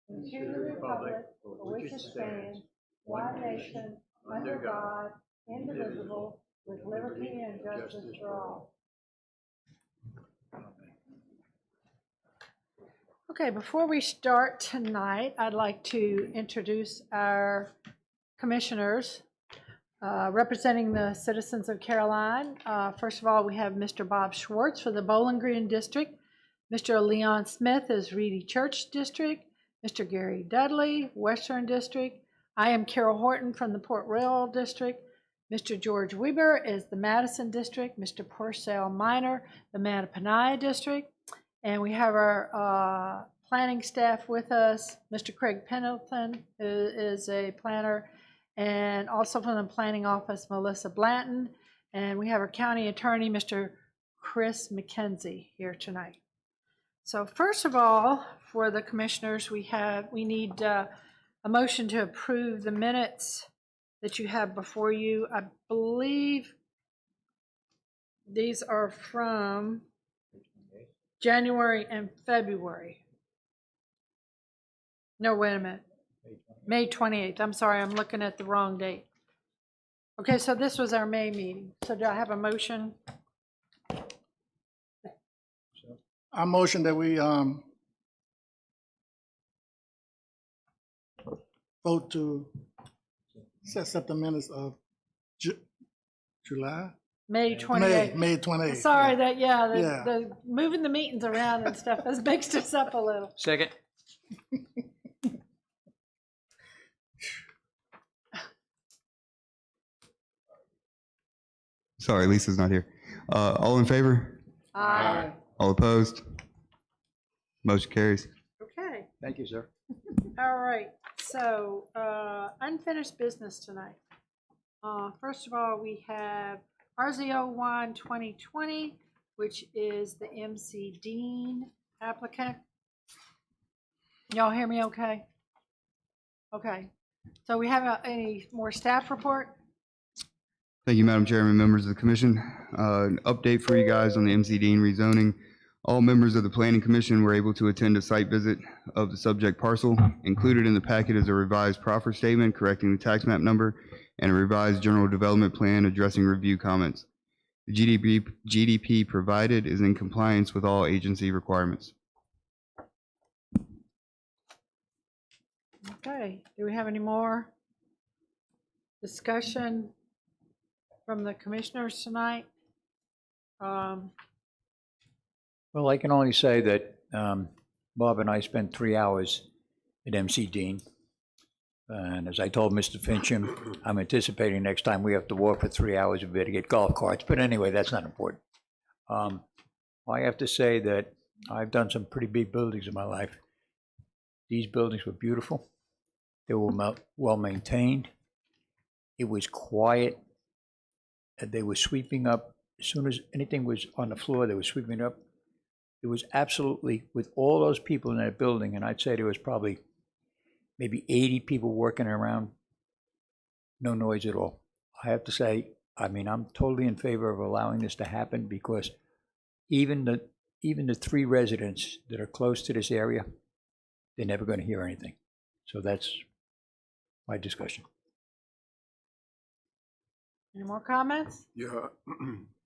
and to the republic for which it stands, one nation, under God, indivisible, with liberty and justice for all. Okay, before we start tonight, I'd like to introduce our commissioners representing the citizens of Caroline. First of all, we have Mr. Bob Schwartz for the Bowling Green District. Mr. Leon Smith is Reedy Church District. Mr. Gary Dudley, Western District. I am Carol Horton from the Port Royal District. Mr. George Weber is the Madison District. Mr. Purcell Minor, the Mattaponi District. And we have our planning staff with us. Mr. Craig Pendleton is a planner, and also from the planning office, Melissa Blanton. And we have our county attorney, Mr. Chris McKenzie, here tonight. So first of all, for the commissioners, we need a motion to approve the minutes that you have before you. I believe these are from January and February. No, wait a minute. May 28th. I'm sorry, I'm looking at the wrong date. Okay, so this was our May meeting. So do I have a motion? I motion that we vote to accept the minutes of July? May 28th. May 28th. Sorry, the moving the meetings around and stuff has mixed us up a little. Second. Sorry, Lisa's not here. All in favor? Aye. All opposed? Motion carries. Okay. Thank you, sir. All right. So unfinished business tonight. First of all, we have RZ01 2020, which is the MC Dean applicant. Y'all hear me okay? Okay. So we have any more staff report? Thank you, Madam Chairman, members of the commission. An update for you guys on the MC Dean rezoning. All members of the Planning Commission were able to attend a site visit of the subject parcel. Included in the packet is a revised proffer statement correcting the tax map number and a revised general development plan addressing review comments. The GDP provided is in compliance with all agency requirements. Okay. Do we have any more discussion from the commissioners tonight? Well, I can only say that Bob and I spent 3 hours at MC Dean. And as I told Mr. Fincham, I'm anticipating next time we have to walk for 3 hours, we better get golf carts. But anyway, that's not important. I have to say that I've done some pretty big buildings in my life. These buildings were beautiful. They were well maintained. It was quiet. They were sweeping up. As soon as anything was on the floor, they were sweeping it up. It was absolutely, with all those people in that building, and I'd say there was probably maybe 80 people working around, no noise at all. I have to say, I mean, I'm totally in favor of allowing this to happen because even the 3 residents that are close to this area, they're never going to hear anything. So that's my discussion. Any more comments? Yeah,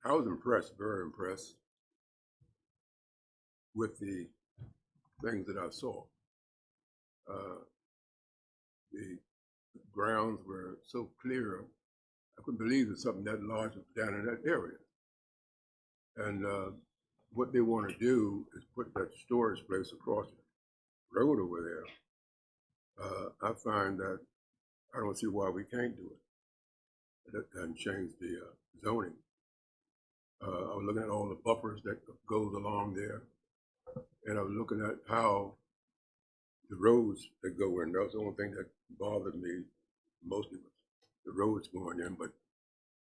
I was impressed, very impressed with the things that I saw. The grounds were so clear. I couldn't believe that something that large was down in that area. And what they want to do is put that storage place across the road over there. I find that I don't see why we can't do it and change the zoning. I was looking at all the buffers that goes along there, and I was looking at how the roads that go in. That was the only thing that bothered me mostly was the roads going in, but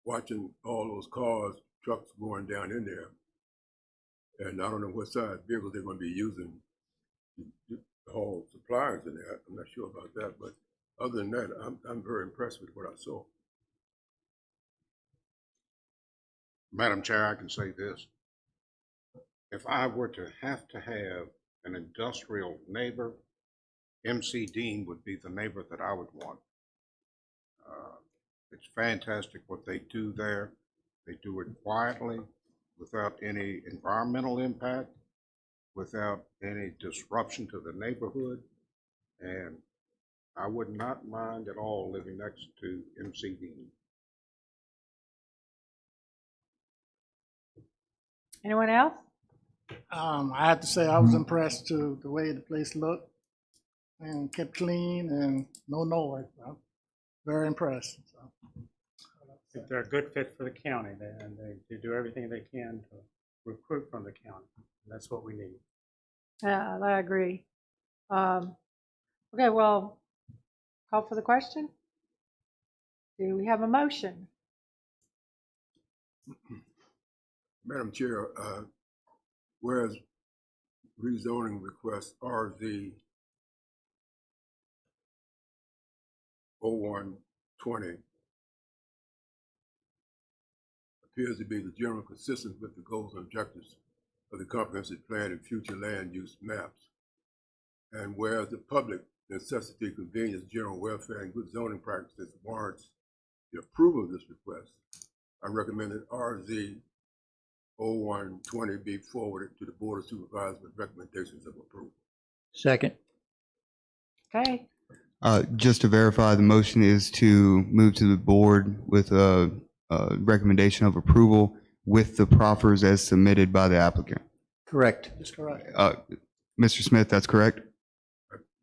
watching all those cars, trucks going down in there, and I don't know what size vehicles they're going to be using to haul supplies in there. I'm not sure about that, but other than that, I'm very impressed with what I saw. Madam Chair, I can say this. If I were to have an industrial neighbor, MC Dean would be the neighbor that I would want. It's fantastic what they do there. They do it quietly, without any environmental impact, without any disruption to the neighborhood. And I would not mind at all living next to MC Dean. Anyone else? I have to say I was impressed to the way the place looked and kept clean and no noise. I'm very impressed. So. If they're a good fit for the county, and they do everything they can to recruit from the county. That's what we need. Yeah, I agree. Okay, well, call for the question. Do we have a motion? Madam Chair, whereas rezoning request RZ 0120 appears to be the general consistent with the goals and objectives of the comprehensive plan and future land use maps. And whereas the public necessity, convenience, general welfare, and good zoning practices warrants the approval of this request, I recommend that RZ 0120 be forwarded to the Board of Supervisors with recommendations of approval. Second. Okay, Just to verify, the motion is to move to the board with a recommendation of approval with the proffers as submitted by the applicant. Correct. That's correct. Mr. Smith, that's correct?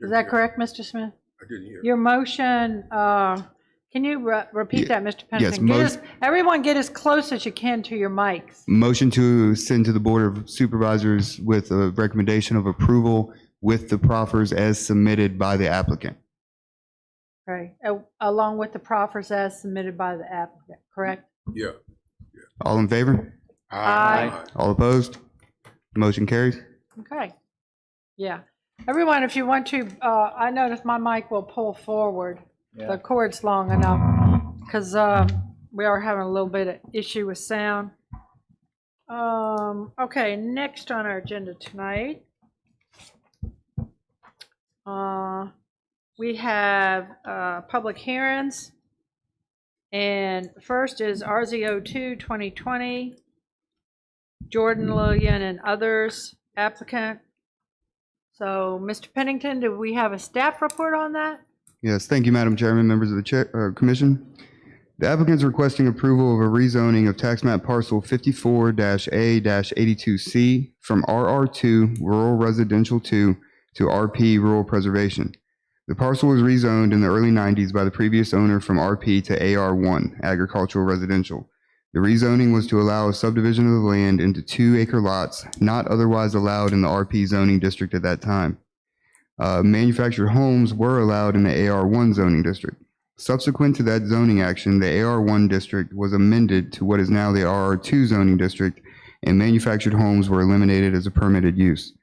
is that correct, Mr. Smith? I didn't hear. Your motion, can you repeat that, Mr. yes, Pennington? Everyone get as close as you can to your mics. Motion to send to the Board of Supervisors with a recommendation of approval with the proffers as submitted by the applicant. Okay, along with the proffers as submitted by the applicant, correct? Yeah. All in favor? Aye. All opposed? Motion carries. Okay, yeah. Everyone, if you want to, I noticed my mic will pull forward. The cord's long enough, because we are having a little bit of issue with sound. Okay, next on our agenda tonight, we have public hearings. And first is RZ02 2020, Jordan Lillian and others applicant. So, Mr. Pennington, do we have a staff report on that? Yes, thank you, Madam Chairman, members of the Commission. The applicant is requesting approval of a rezoning of tax map parcel 54-A-82C from RR2 Rural Residential 2 to RP Rural Preservation. The parcel was rezoned in the early 90s by the previous owner from RP to AR1, Agricultural Residential. The rezoning was to allow a subdivision of the land into 2-acre lots not otherwise allowed in the RP zoning district at that time. Manufactured homes were allowed in the AR1 zoning district. Subsequent to that zoning action, the AR1 district was amended to what is now the RR2 zoning district, and manufactured homes were eliminated as a permitted use.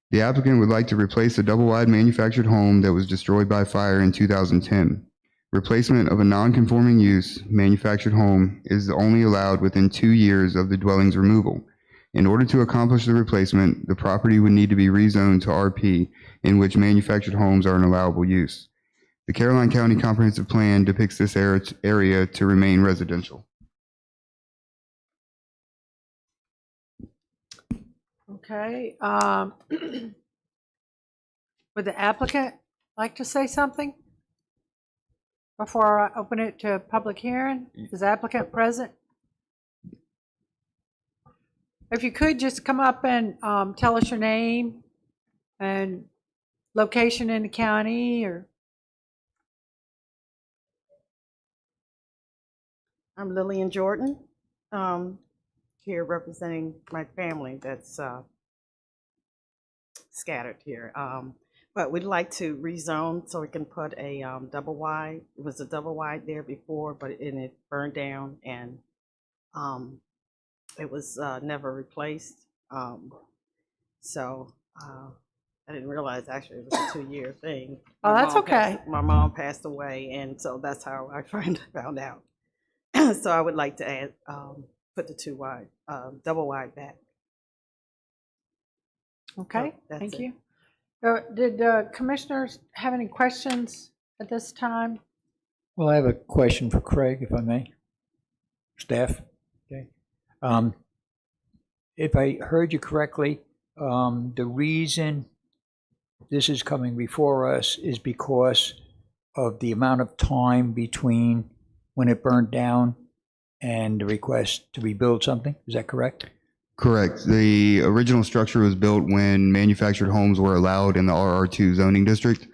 The applicant would like to replace a double-wide manufactured home that was destroyed by fire in 2010. Replacement of a non-conforming use manufactured home is only allowed within 2 years of the dwelling's removal. In order to accomplish the replacement, the property would need to be rezoned to RP, in which manufactured homes are an allowable use. The Caroline County Comprehensive Plan depicts this area to remain residential. Okay. Would the applicant like to say something before I open it to public hearing? Is the applicant present? If you could just come up and tell us your name and location in the county, or. I'm Lillian Jordan, here representing my family that's scattered here. But we'd like to rezone so we can put a double wide. It was a double wide there before, but it burned down, and it was never replaced. So I didn't realize actually it was a 2-year thing. Oh, that's okay. My mom passed away, and so that's how I found out. So I would like to add, put the 2 wide, double wide back. Okay, So that's thank it. you. Did commissioners have any questions at this time? Well, I have a question for Craig, if I may. Staff? Okay. If I heard you correctly, the reason this is coming before us is because of the amount of time between when it burned down and the request to rebuild something? Is that correct? Correct. The original structure was built when manufactured homes were allowed in the RR2 zoning district.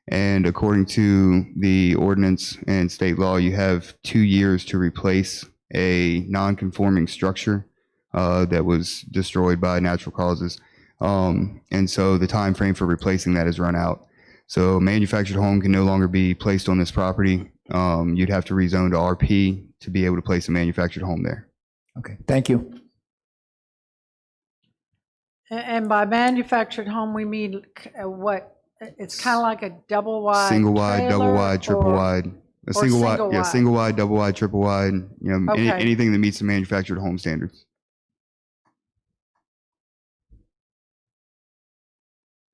And according to the ordinance and state law, you have 2 years to replace a non-conforming structure that was destroyed by natural causes. And so the time frame for replacing that has run out. So a manufactured home can no longer be placed on this property. You'd have to rezone to RP to be able to place a manufactured home there. Okay, thank you. And by manufactured home, we mean what? It's kind of like a double wide Single wide, double trailer wide, triple or- wide. A or single wide, single yeah, wide? single wide, double wide, triple wide, Okay. anything that meets the manufactured home standards.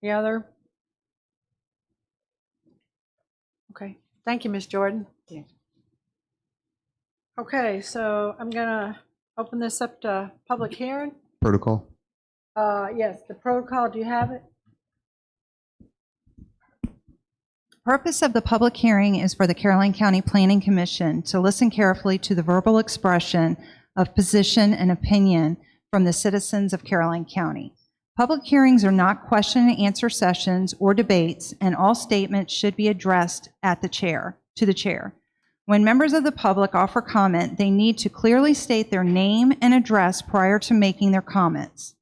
The other? Okay, thank you, Ms. Jordan. Yeah. Okay, so I'm gonna open this up to public hearing. Protocol. Yes, the protocol, do you have it? Purpose of the public hearing is for the Caroline County Planning Commission to listen carefully to the verbal expression of position and opinion from the citizens of Caroline County. Public hearings are not question and answer sessions or debates, and all statements should be addressed to the chair. When members of the public offer comment, they need to clearly state their name and address prior to making their comments.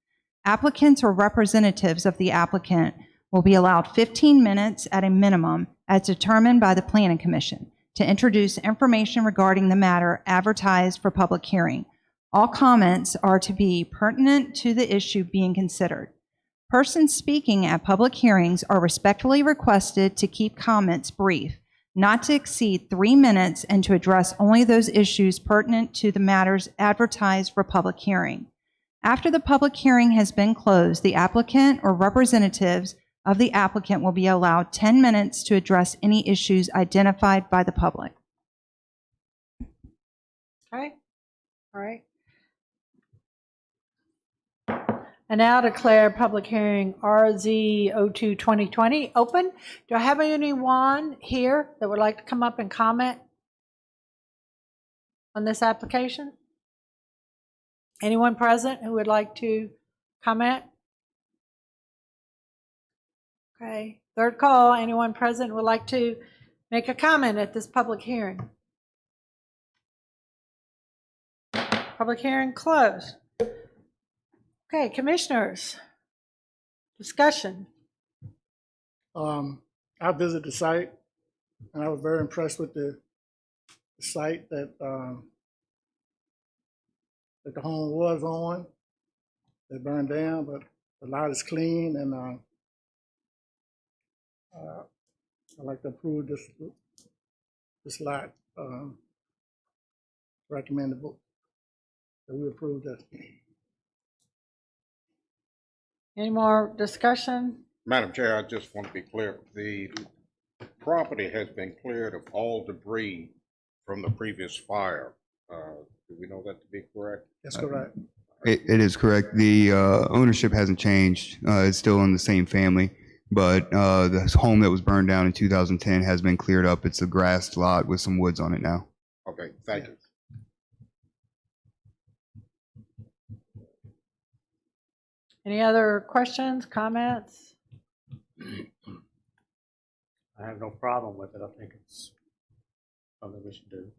Applicants or representatives of the applicant will be allowed 15 minutes at a minimum, as determined by the Planning Commission, to introduce information regarding the matter advertised for public hearing. All comments are to be pertinent to the issue being considered. Persons speaking at public hearings are respectfully requested to keep comments brief, not to exceed 3 minutes, and to address only those issues pertinent to the matters advertised for public hearing. After the public hearing has been closed, the applicant or representatives of the applicant will be allowed 10 minutes to address any issues identified by the public. Okay, all right. And now declare public hearing RZ02-2020 open. Do I have anyone here that would like to come up and comment on this application? Anyone present who would like to comment? Okay, third call. Anyone present would like to make a comment at this public hearing? Public hearing closed. Okay, commissioners, discussion. I visited the site, and I was very impressed with the site that the home was on. It burned down, but the lot is clean, and I'd like to approve this lot. Recommend that we approve this. Any more discussion? Madam Chair, I just want to be clear, the property has been cleared of all debris from the previous fire. Do we know that to be correct? That's correct. It is correct. The ownership hasn't changed. It's still in the same family, but the home that was burned down in 2010 has been cleared up. It's a grassed lot with some woods on it now. Okay, thank you. Any other questions, comments? I have no problem with it. I think it's something we should do.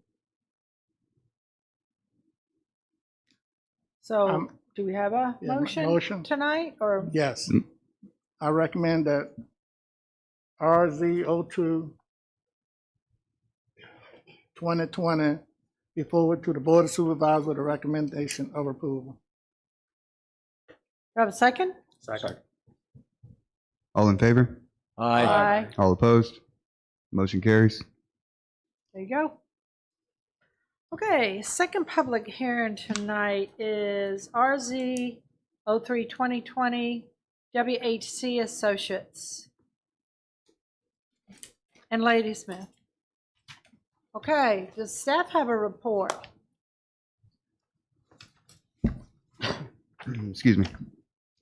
So do we have a yeah, motion motion. tonight, or? Yes. I recommend that RZ02-2020 be forwarded to the Board of Supervisors with a recommendation of approval. Do you have a second? Second. All in favor? Aye. All opposed? Motion carries. There you go. Okay, second public hearing tonight is RZ03-2020, WHC Associates, and Ladysmith. Okay, does staff have a report? Excuse me.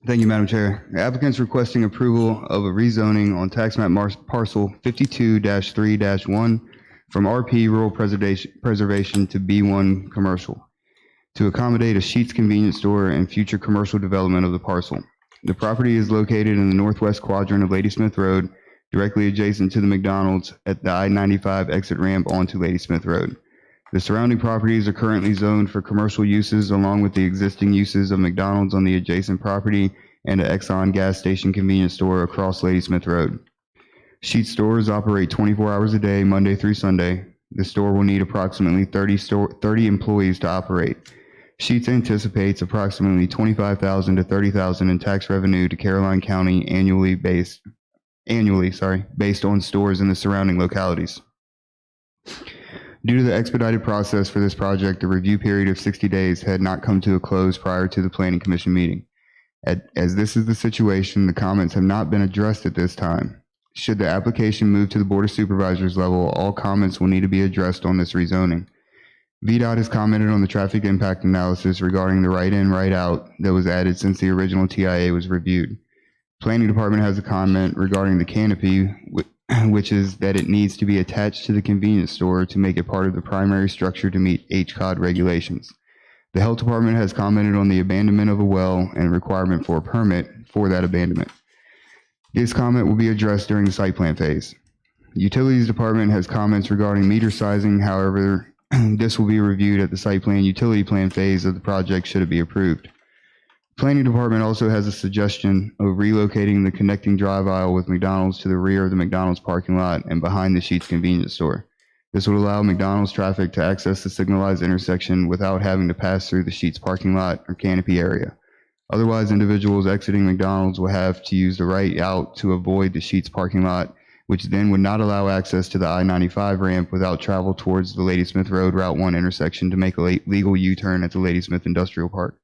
Thank you, Madam Chair. The applicant's requesting approval of a rezoning on tax map parcel 52-3-1 from RP Rural Preservation to B1 Commercial to accommodate a Sheetz convenience store and future commercial development of the parcel. The property is located in the northwest quadrant of Ladysmith Road, directly adjacent to the McDonald's at the I-95 exit ramp onto Ladysmith Road. The surrounding properties are currently zoned for commercial uses along with the existing uses of McDonald's on the adjacent property and an Exxon gas station convenience store across Ladysmith Road. Sheetz stores operate 24 hours a day, Monday through Sunday. The store will need approximately 30 employees to operate. Sheetz anticipates approximately $25,000 to $30,000 in tax revenue to Caroline County annually based on stores in the surrounding localities. Due to the expedited process for this project, the review period of 60 days had not come to a close prior to the Planning Commission meeting. As this is the situation, the comments have not been addressed at this time. Should the application move to the Board of Supervisors level, all comments will need to be addressed on this rezoning. VDOT has commented on the traffic impact analysis regarding the right-in, right-out that was added since the original TIA was reviewed. Planning Department has a comment regarding the canopy, which is that it needs to be attached to the convenience store to make it part of the primary structure to meet HCOD regulations. The Health Department has commented on the abandonment of a well and requirement for a permit for that abandonment. This comment will be addressed during the site plan phase. The Utilities Department has comments regarding meter sizing. However, this will be reviewed at the site plan utility plan phase of the project should it be approved. Planning Department also has a suggestion of relocating the connecting drive aisle with McDonald's to the rear of the McDonald's parking lot and behind the Sheetz convenience store. This would allow McDonald's traffic to access the signalized intersection without having to pass through the Sheetz parking lot or canopy area. Otherwise, individuals exiting McDonald's will have to use the right out to avoid the Sheetz parking lot, which then would not allow access to the I-95 ramp without travel towards the Ladysmith Road Route 1 intersection to make a legal U-turn at the Ladysmith Industrial Park.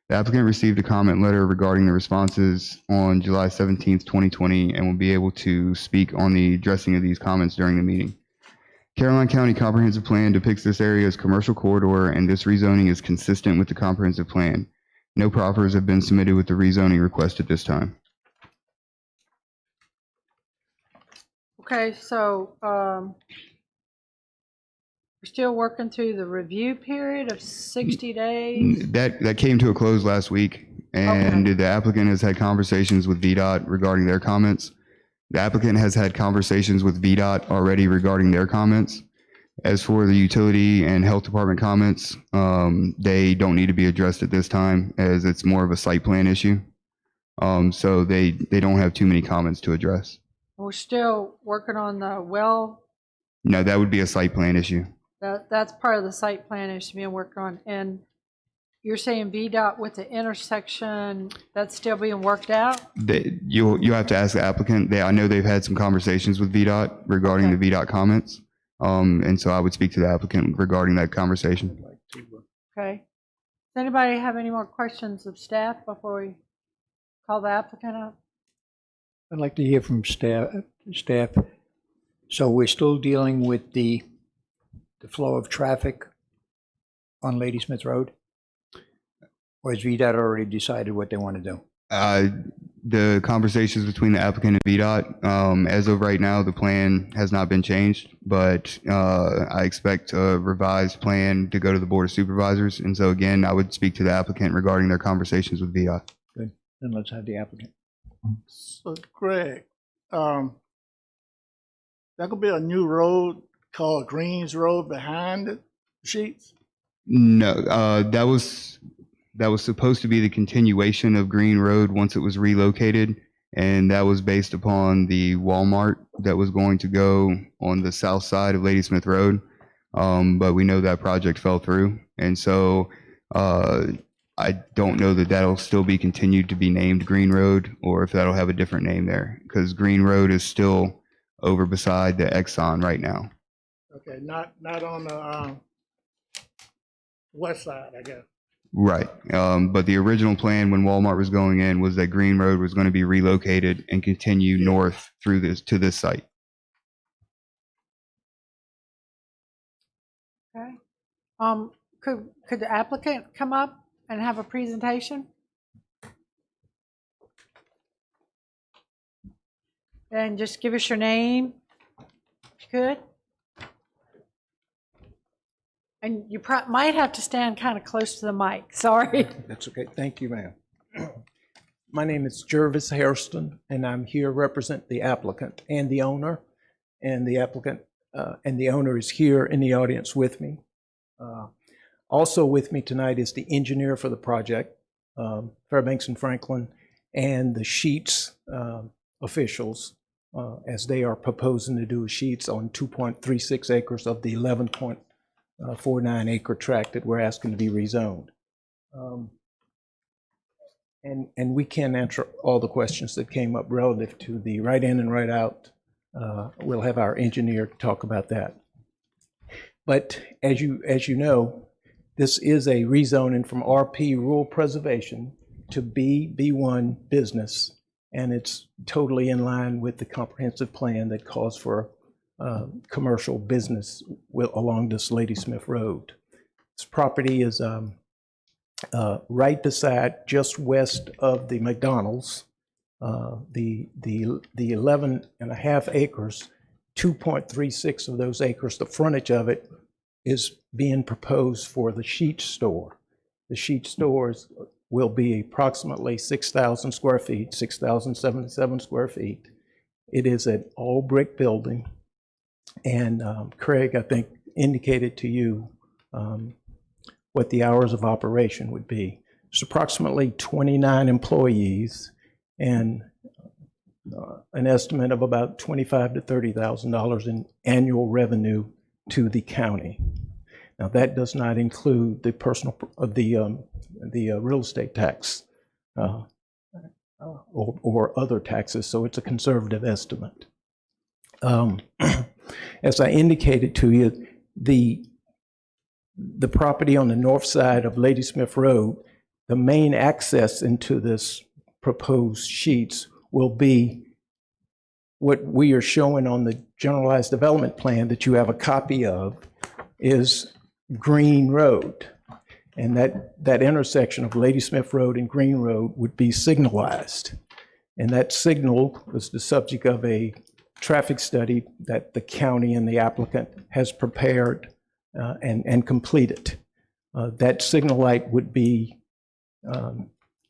The applicant received a comment letter regarding the responses on July 17th, 2020, and will be able to speak on the addressing of these comments during the meeting. Caroline County Comprehensive Plan depicts this area as commercial corridor, and this rezoning is consistent with the comprehensive plan. No proffers have been submitted with the rezoning request at this time. Okay, so we're still working through the review period of 60 days? That came to a close last week, and the applicant has had conversations with VDOT regarding their comments. The applicant has had conversations with VDOT already regarding their comments. As for the utility and health department comments, they don't need to be addressed at this time as it's more of a site plan issue. So they don't have too many comments to address. We're still working on the well. No, that would be a site plan issue. That's part of the site plan issue being worked on. And you're saying VDOT with the intersection, that's still being worked out? You'll have to ask the applicant. I know they've had some conversations with VDOT regarding the VDOT comments. And so I would speak to the applicant regarding that conversation. Okay. Does anybody have any more questions of staff before we call the applicant up? I'd like to hear from staff. So we're still dealing with the flow of traffic on Ladysmith Road? Or has VDOT already decided what they want to do? The conversations between the applicant and VDOT, as of right now, the plan has not been changed, but I expect a revised plan to go to the Board of Supervisors. And so again, I would speak to the applicant regarding their conversations with VDOT. Good, then let's have the applicant. So Greg, that could be a new road called Greens Road behind the Sheetz? No, that was supposed to be the continuation of Green Road once it was relocated, and that was based upon the Walmart that was going to go on the south side of Ladysmith Road. But we know that project fell through, and so I don't know that that'll still be continued to be named Green Road, or if that'll have a different name there, because Green Road is still over beside the Exxon right now. Okay, not on the west side, I guess. Right. But the original plan when Walmart was going in was that Green Road was going to be relocated and continue north through this to this site. Okay. Could the applicant come up and have a presentation? And just give us your name, if you could. And you might have to stand kind of close to the mic, sorry. That's okay. Thank you, ma'am. My name is Jervis Hairston, and I'm here represent the applicant and the owner. And the applicant and the owner is here in the audience with me. Also with me tonight is the engineer for the project, Fairbanks and Franklin, and the Sheets officials, as they are proposing to do Sheets on 2.36 acres of the 11.49 acre tract that we're asking to be rezoned. And we can answer all the questions that came up relative to the right in and right out. We'll have our engineer talk about that. But as you know, this is a rezoning from RP rural preservation to B1 business, and it's totally in line with the comprehensive plan that calls for commercial business along this Ladysmith Road. This property is right beside, just west of the McDonald's. The 11.5 acres, 2.36 of those acres, the frontage of it is being proposed for the Sheets store. The Sheets stores will be approximately 6,000 square feet, 6,077 square feet. It is an all brick building. And Craig, I think, indicated to you what the hours of operation would be. It's approximately 29 employees and an estimate of about $25,000 to $30,000 in annual revenue to the county. Now that does not include the the real estate tax or other taxes, so it's a conservative estimate. As I indicated to you, the property on the north side of Ladysmith Road, the main access into this proposed Sheets will be what we are showing on the generalized development plan that you have a copy of, is Green Road. And that intersection of Ladysmith Road and Green Road would be signalized. And that signal was the subject of a traffic study that the county and the applicant has prepared and completed. That signal light would be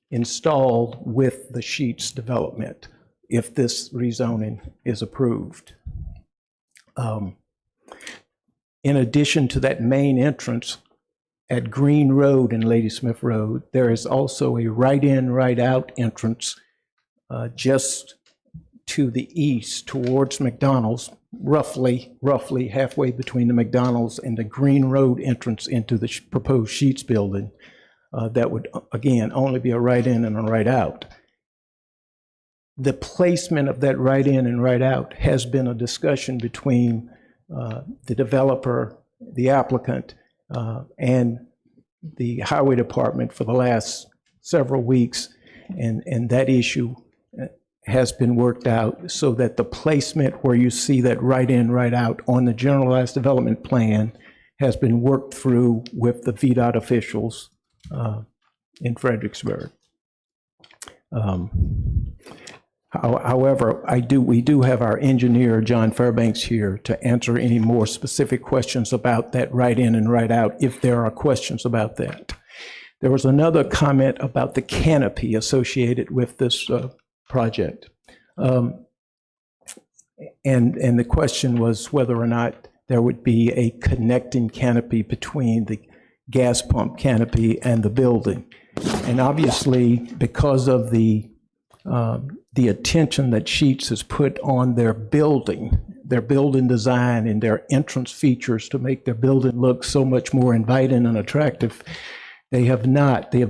installed with the Sheets development if this rezoning is approved. In addition to that main entrance at Green Road and Ladysmith Road, there is also a right-in, right-out entrance just to the east towards McDonald's, roughly halfway between the McDonald's and the Green Road entrance into the proposed Sheets building. That would, again, only be a right-in and a right-out. The placement of that right-in and right-out has been a discussion between the developer, the applicant, and the highway department for the last several weeks, and that issue has been worked out so that the placement where you see that right-in, right-out on the generalized development plan has been worked through with the VDOT officials in Fredericksburg. However, we do have our engineer, John Fairbanks, here to answer any more specific questions about that right-in and right-out, if there are questions about that. There was another comment about the canopy associated with this project. And the question was whether or not there would be a connecting canopy between the gas pump canopy and the building. And obviously, because of the attention that Sheets has put on their building design and their entrance features to make their building look so much more inviting and attractive, they have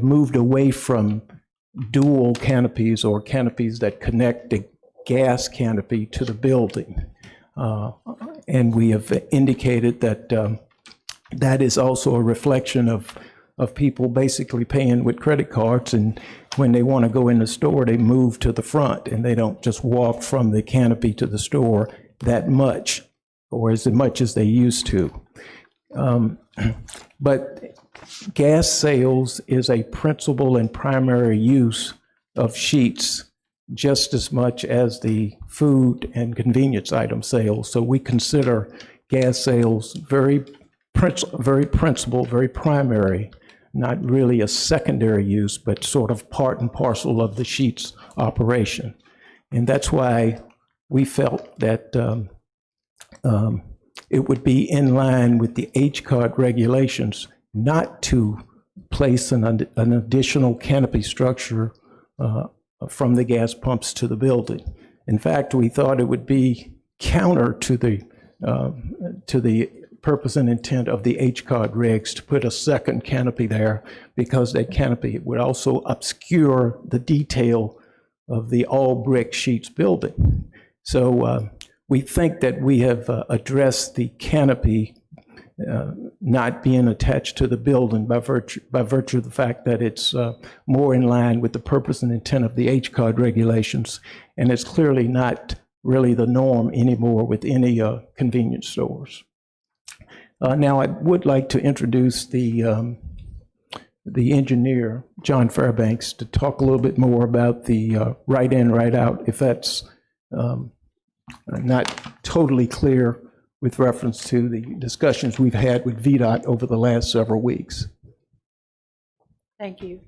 moved away from dual canopies or canopies that connect the gas canopy to the building. And we have indicated that that is also a reflection of of people basically paying with credit cards, and when they want to go in the store, they move to the front, and they don't just walk from the canopy to the store that much, or as much as they used to. But gas sales is a principal and primary use of sheets just as much as the food and convenience item sales. So we consider gas sales very principal, very primary, not really a secondary use, but sort of part and parcel of the sheets operation. And that's why we felt that it would be in line with the HCOD regulations not to place an additional canopy structure from the gas pumps to the building. In fact, we thought it would be counter to the purpose and intent of the HCOD regs to put a second canopy there, because that canopy would also obscure the detail of the all-brick sheets building. So we think that we have addressed the canopy not being attached to the building by virtue of the fact that it's more in line with the purpose and intent of the HCOD regulations, and it's clearly not really the norm anymore with any convenience stores. Now, I would like to introduce the engineer, John Fairbanks, to talk a little bit more about the right in, right out, if that's not totally clear with reference to the discussions we've had with VDOT over the last several weeks. Thank you.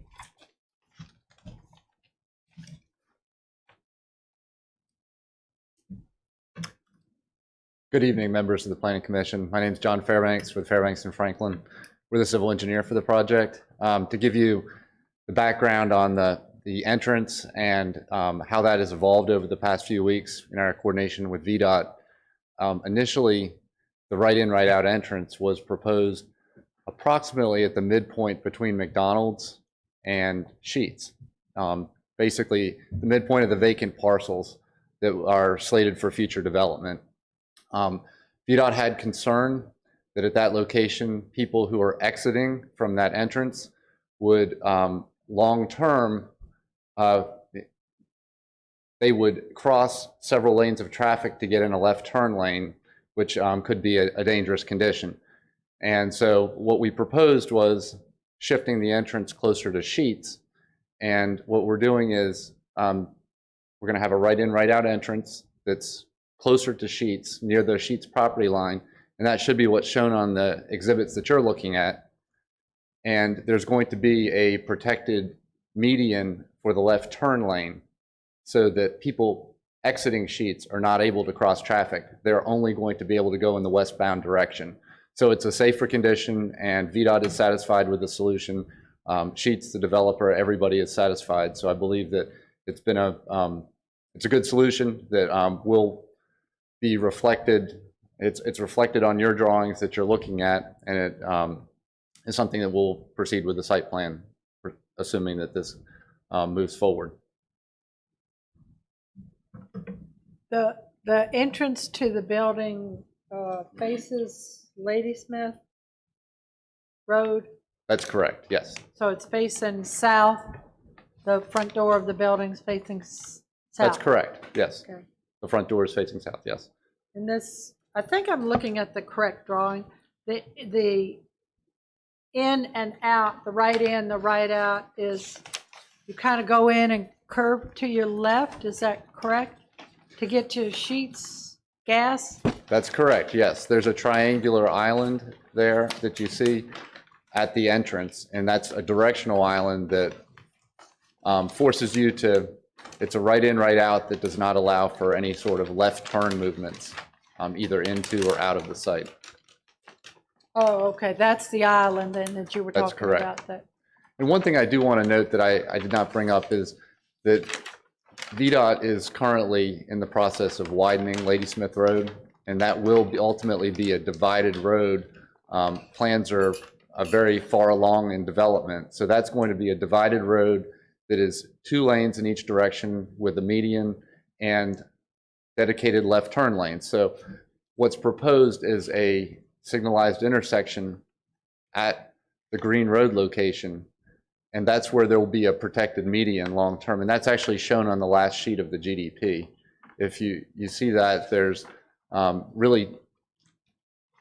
Good evening, members of the Planning Commission. My name is John Fairbanks with Fairbanks and Franklin. We're the civil engineer for the project. To give you the background on the entrance and how that has evolved over the past few weeks in our coordination with VDOT. Initially, the right-in, right-out entrance was proposed approximately at the midpoint between McDonald's and Sheetz. Basically, the midpoint of the vacant parcels that are slated for future development. VDOT had concern that at that location, people who are exiting from that entrance would long-term, they would cross several lanes of traffic to get in a left turn lane, which could be a dangerous condition. And so what we proposed was shifting the entrance closer to Sheetz. And what we're doing is we're going to have a right-in, right-out entrance that's closer to Sheetz, near the Sheetz property line, and that should be what's shown on the exhibits that you're looking at. And there's going to be a protected median for the left turn lane so that people exiting Sheetz are not able to cross traffic. They're only going to be able to go in the westbound direction. So it's a safer condition, and VDOT is satisfied with the solution. Sheetz, the developer, everybody is satisfied. So I believe that it's been it's a good solution that will be reflected. It's reflected on your drawings that you're looking at, and it is something that will proceed with the site plan, assuming that this moves forward. The entrance to the building faces Ladysmith Road. That's correct, yes. So it's facing south. The front door of the building's facing south. That's correct, yes. Okay. The front door is facing south, yes. And this, I think I'm looking at the correct drawing. The in and out, the right in, the right out is, you kind of go in and curve to your left, is that correct? To get to Sheetz gas? That's correct, yes. There's a triangular island there that you see at the entrance, and that's a directional island that forces you to, it's a right in, right out that does not allow for any sort of left turn movements, either into or out of the site. Oh, okay, that's the island then that you were That's talking correct. about. That. And one thing I do want to note that I did not bring up is that VDOT is currently in the process of widening Ladysmith Road, and that will ultimately be a divided road. Plans are very far along in development, so that's going to be a divided road that is 2 lanes in each direction with a median and dedicated left turn lanes. So what's proposed is a signalized intersection at the Green Road location, and that's where there will be a protected median long-term, and that's actually shown on the last sheet of the GDP. If you see that, there's really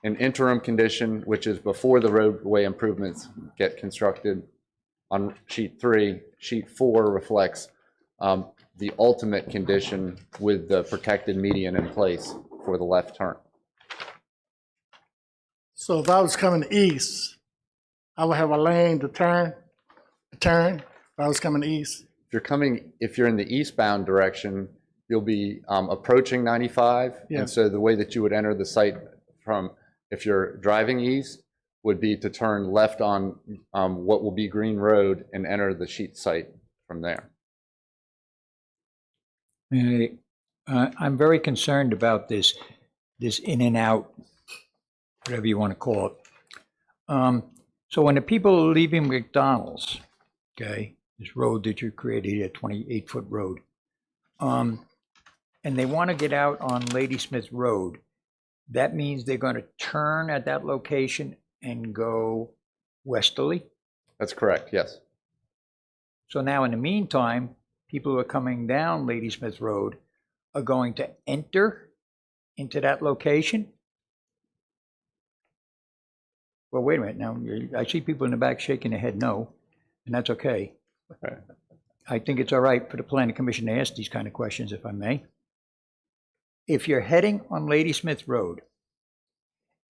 an interim condition, which is before the roadway improvements get constructed on sheet 3. Sheet 4 reflects the ultimate condition with the protected median in place for the left turn. So if I was coming east, I would have a lane to turn. If I was coming east. If you're in the eastbound direction, you'll be approaching 95. Yeah. And so the way that you would enter the site if you're driving east, would be to turn left on what will be Green Road and enter the sheet site from there. I'm very concerned about this in and out, whatever you want to call it. So when the people are leaving McDonald's, okay, this road that you created, a 28-foot road, and they want to get out on Ladysmith Road, that means they're going to turn at that location and go westerly? That's correct, yes. So now in the meantime, people who are coming down Ladysmith Road are going to enter into that location? Well, wait a minute. Now, I see people in the back shaking their head no, and that's okay. I think it's all right for the Planning Commission to ask these kind of questions, if I may. If you're heading on Ladysmith Road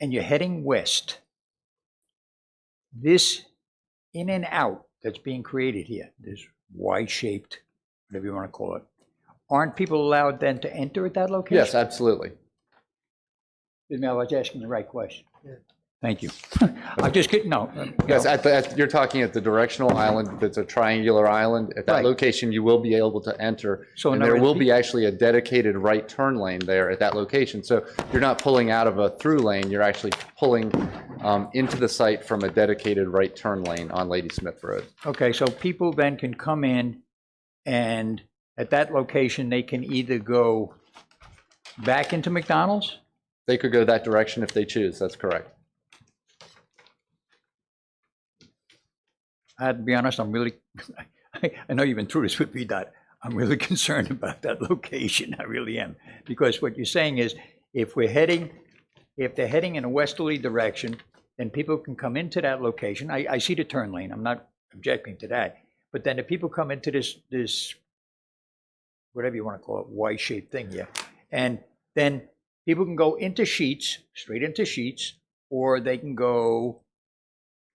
and you're heading west, this in and out that's being created here, this Y-shaped, whatever you want to call it, aren't people allowed then to enter at that location? Yes, absolutely. I was asking the right question. Yeah. Thank you. I'm just kidding. No. Yes, you're talking at the directional island. That's a triangular island. At that Right. location, you will be able to enter. So and in there other will words, be actually a dedicated right turn lane there at that location. So you're not pulling out of a through lane. You're actually pulling into the site from a dedicated right turn lane on Ladysmith Road. Okay, so people then can come in, and at that location, they can either go back into McDonald's? They could go that direction if they choose. That's correct. I have to be honest, I'm really, I know you've been through this with VDOT. I'm really concerned about that location. I really am. Because what you're saying is, if they're heading in a westerly direction, then people can come into that location. I see the turn lane. I'm not objecting to that. But then if people come into this, whatever you want to call it, Y-shaped thing here, and then people can go into Sheets, straight into Sheets, or they can go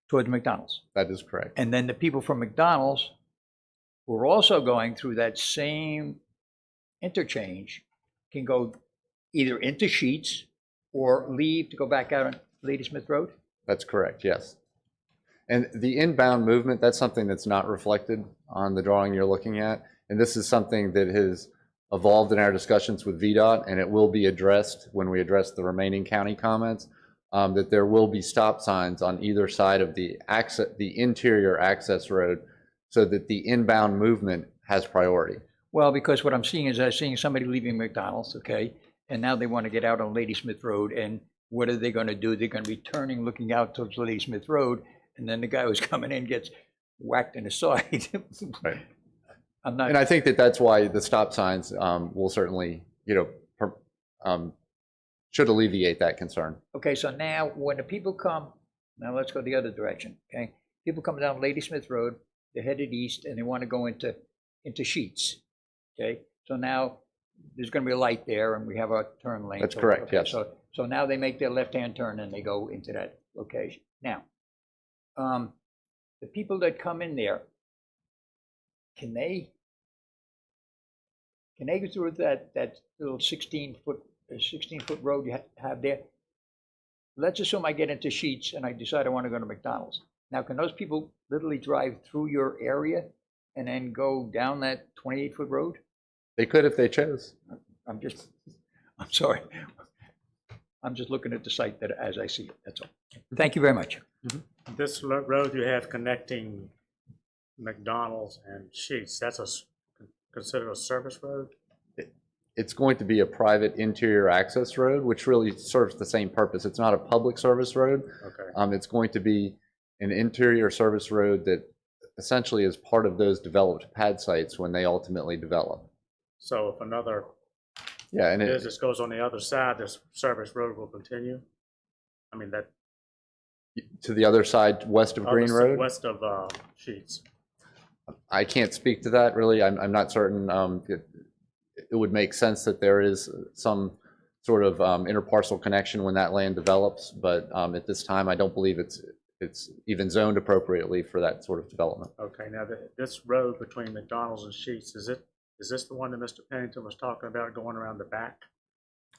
towards McDonald's. That is correct. And then the people from McDonald's who are also going through that same interchange can go either into Sheets or leave to go back out on Ladysmith Road? That's correct, yes. And the inbound movement, that's something that's not reflected on the drawing you're looking at. And this is something that has evolved in our discussions with VDOT, and it will be addressed when we address the remaining county comments, that there will be stop signs on either side of the interior access road so that the inbound movement has priority. Well, because what I'm seeing is I'm seeing somebody leaving McDonald's, okay, and now they want to get out on Ladysmith Road, and what are they going to do? They're going to be turning, looking out towards Ladysmith Road, and then the guy who's coming in gets whacked in the side. Right. I'm not. And I think that that's why the stop signs will certainly, should alleviate that concern. Okay, so now when the people come, now let's go the other direction, okay? People come down Ladysmith Road, they're headed east, and they want to go into Sheets, okay? So now there's going to be a light there, and we have a turn lane. That's So, correct, okay, yes. So now they make their left-hand turn, and they go into that location. Now, the people that come in there, can they go through that little 16-foot road you have there? Let's assume I get into Sheets and I decide I want to go to McDonald's. Now, can those people literally drive through your area and then go down that 28-foot road? They could if they chose. I'm sorry. I'm just looking at the site that as I see it, that's all. Thank you very much. This road you have connecting McDonald's and Sheets, that's considered a service road? It's going to be a private interior access road, which really serves the same purpose. It's not a public service road. Okay. It's going to be an interior service road that essentially is part of those developed pad sites when they ultimately develop. So if another Yeah, and business goes on the other side, this service road will continue? I mean, that. to the other side, west of Green Road? West of Sheets. I can't speak to that really. I'm not certain. It would make sense that there is some sort of interparcel connection when that land develops, but at this time, I don't believe it's even zoned appropriately for that sort of development. Okay, now this road between McDonald's and Sheets, is this the one that Mr. Pennington was talking about going around the back?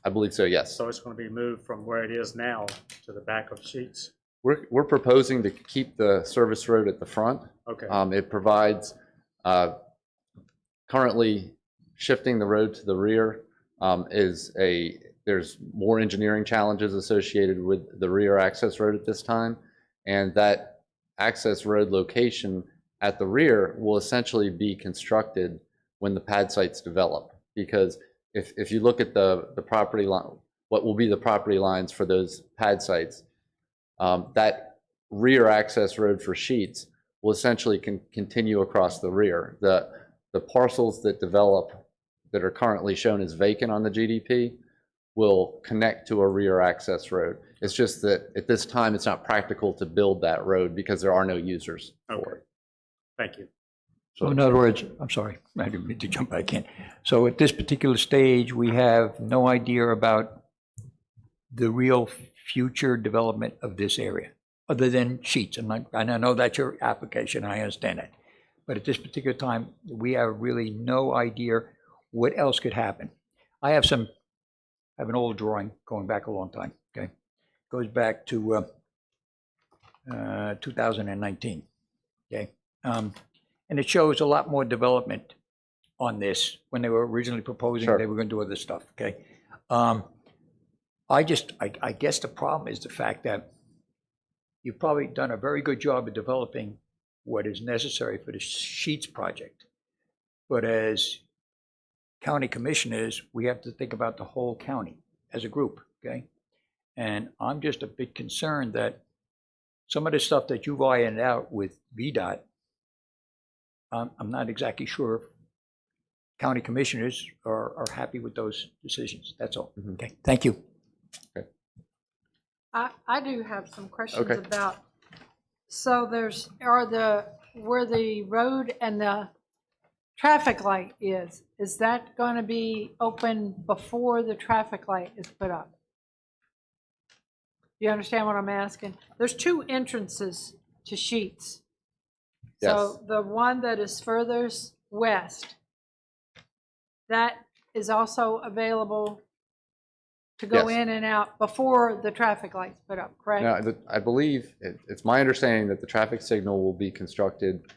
I believe so, yes. So it's going to be moved from where it is now to the back of Sheets? We're proposing to keep the service road at the front. Okay. It provides, currently shifting the road to the rear there's more engineering challenges associated with the rear access road at this time. And that access road location at the rear will essentially be constructed when the pad sites develop. Because if you look at the property line, what will be the property lines for those pad sites, that rear access road for Sheets will essentially continue across the rear. The parcels that develop that are currently shown as vacant on the GDP will connect to a rear access road. It's just that at this time, it's not practical to build that road because there are no users for it. Thank you. So in other words, I'm sorry, I didn't mean to jump back in. So at this particular stage, we have no idea about the real future development of this area, other than Sheets. And I know that's your application, I understand that. But at this particular time, we have really no idea what else could happen. I have an old drawing going back a long time, okay? Goes back to 2019, okay? And it shows a lot more development on this when they were originally proposing. Sure. They were going to do other stuff, okay? I guess the problem is the fact that you've probably done a very good job of developing what is necessary for the Sheets project. But as county commissioners, we have to think about the whole county as a group, okay? And I'm just a bit concerned that some of the stuff that you've ironed out with VDOT, I'm not exactly sure if county commissioners are happy with those decisions. That's all. Mm-hmm. Okay, thank you. Okay. I do have some questions Okay. about, so where the road and the traffic light is that going to be open before the traffic light is put up? Do you understand what I'm asking? There's two entrances to Sheets. Yes. So the one that is furthest west, that is also available to go Yes. in and out before the traffic lights put up, correct? Now, I believe it's my understanding that the traffic signal will be constructed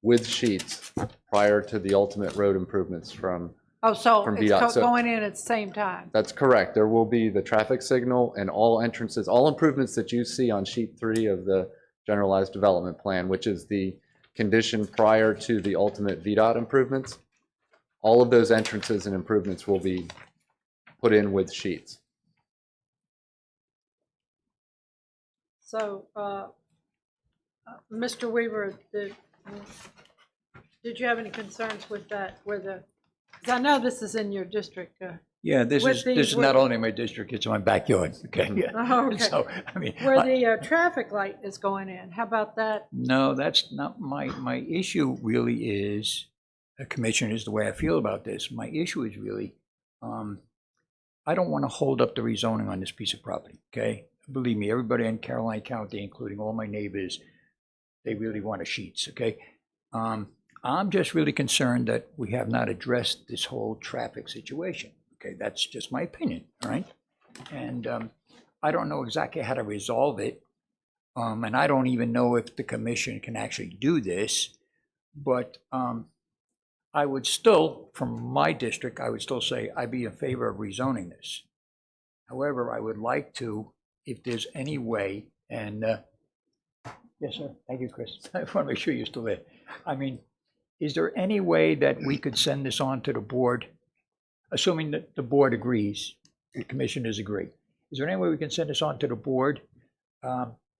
with Sheets prior to the ultimate road improvements from. Oh, so from it's VDOT. So- going in at the same time? That's correct. There will be the traffic signal and all entrances, all improvements that you see on sheet 3 of the generalized development plan, which is the condition prior to the ultimate VDOT improvements. All of those entrances and improvements will be put in with Sheets. So, Mr. Weaver, did you have any concerns with that, because I know this is in your district. Yeah, this With is the- this is not only my district, it's my backyard, okay? Yeah. Oh, okay. So, I mean, Where the traffic light is going in, how about that? no, that's not my issue really is, Commissioner, is the way I feel about this. My issue is really, I don't want to hold up the rezoning on this piece of property, okay? Believe me, everybody in Caroline County, including all my neighbors, they really want a Sheets, okay? I'm just really concerned that we have not addressed this whole traffic situation, okay? That's just my opinion, all right? And I don't know exactly how to resolve it. And I don't even know if the commission can actually do this, but I would still, from my district, I would still say I'd be in favor of rezoning this. However, I would like to, if there's any way, and yes, sir, thank you, Chris. I want to make sure you're still there. I mean, is there any way that we could send this on to the board, assuming that the board agrees, the commissioners agree? Is there any way we can send this on to the board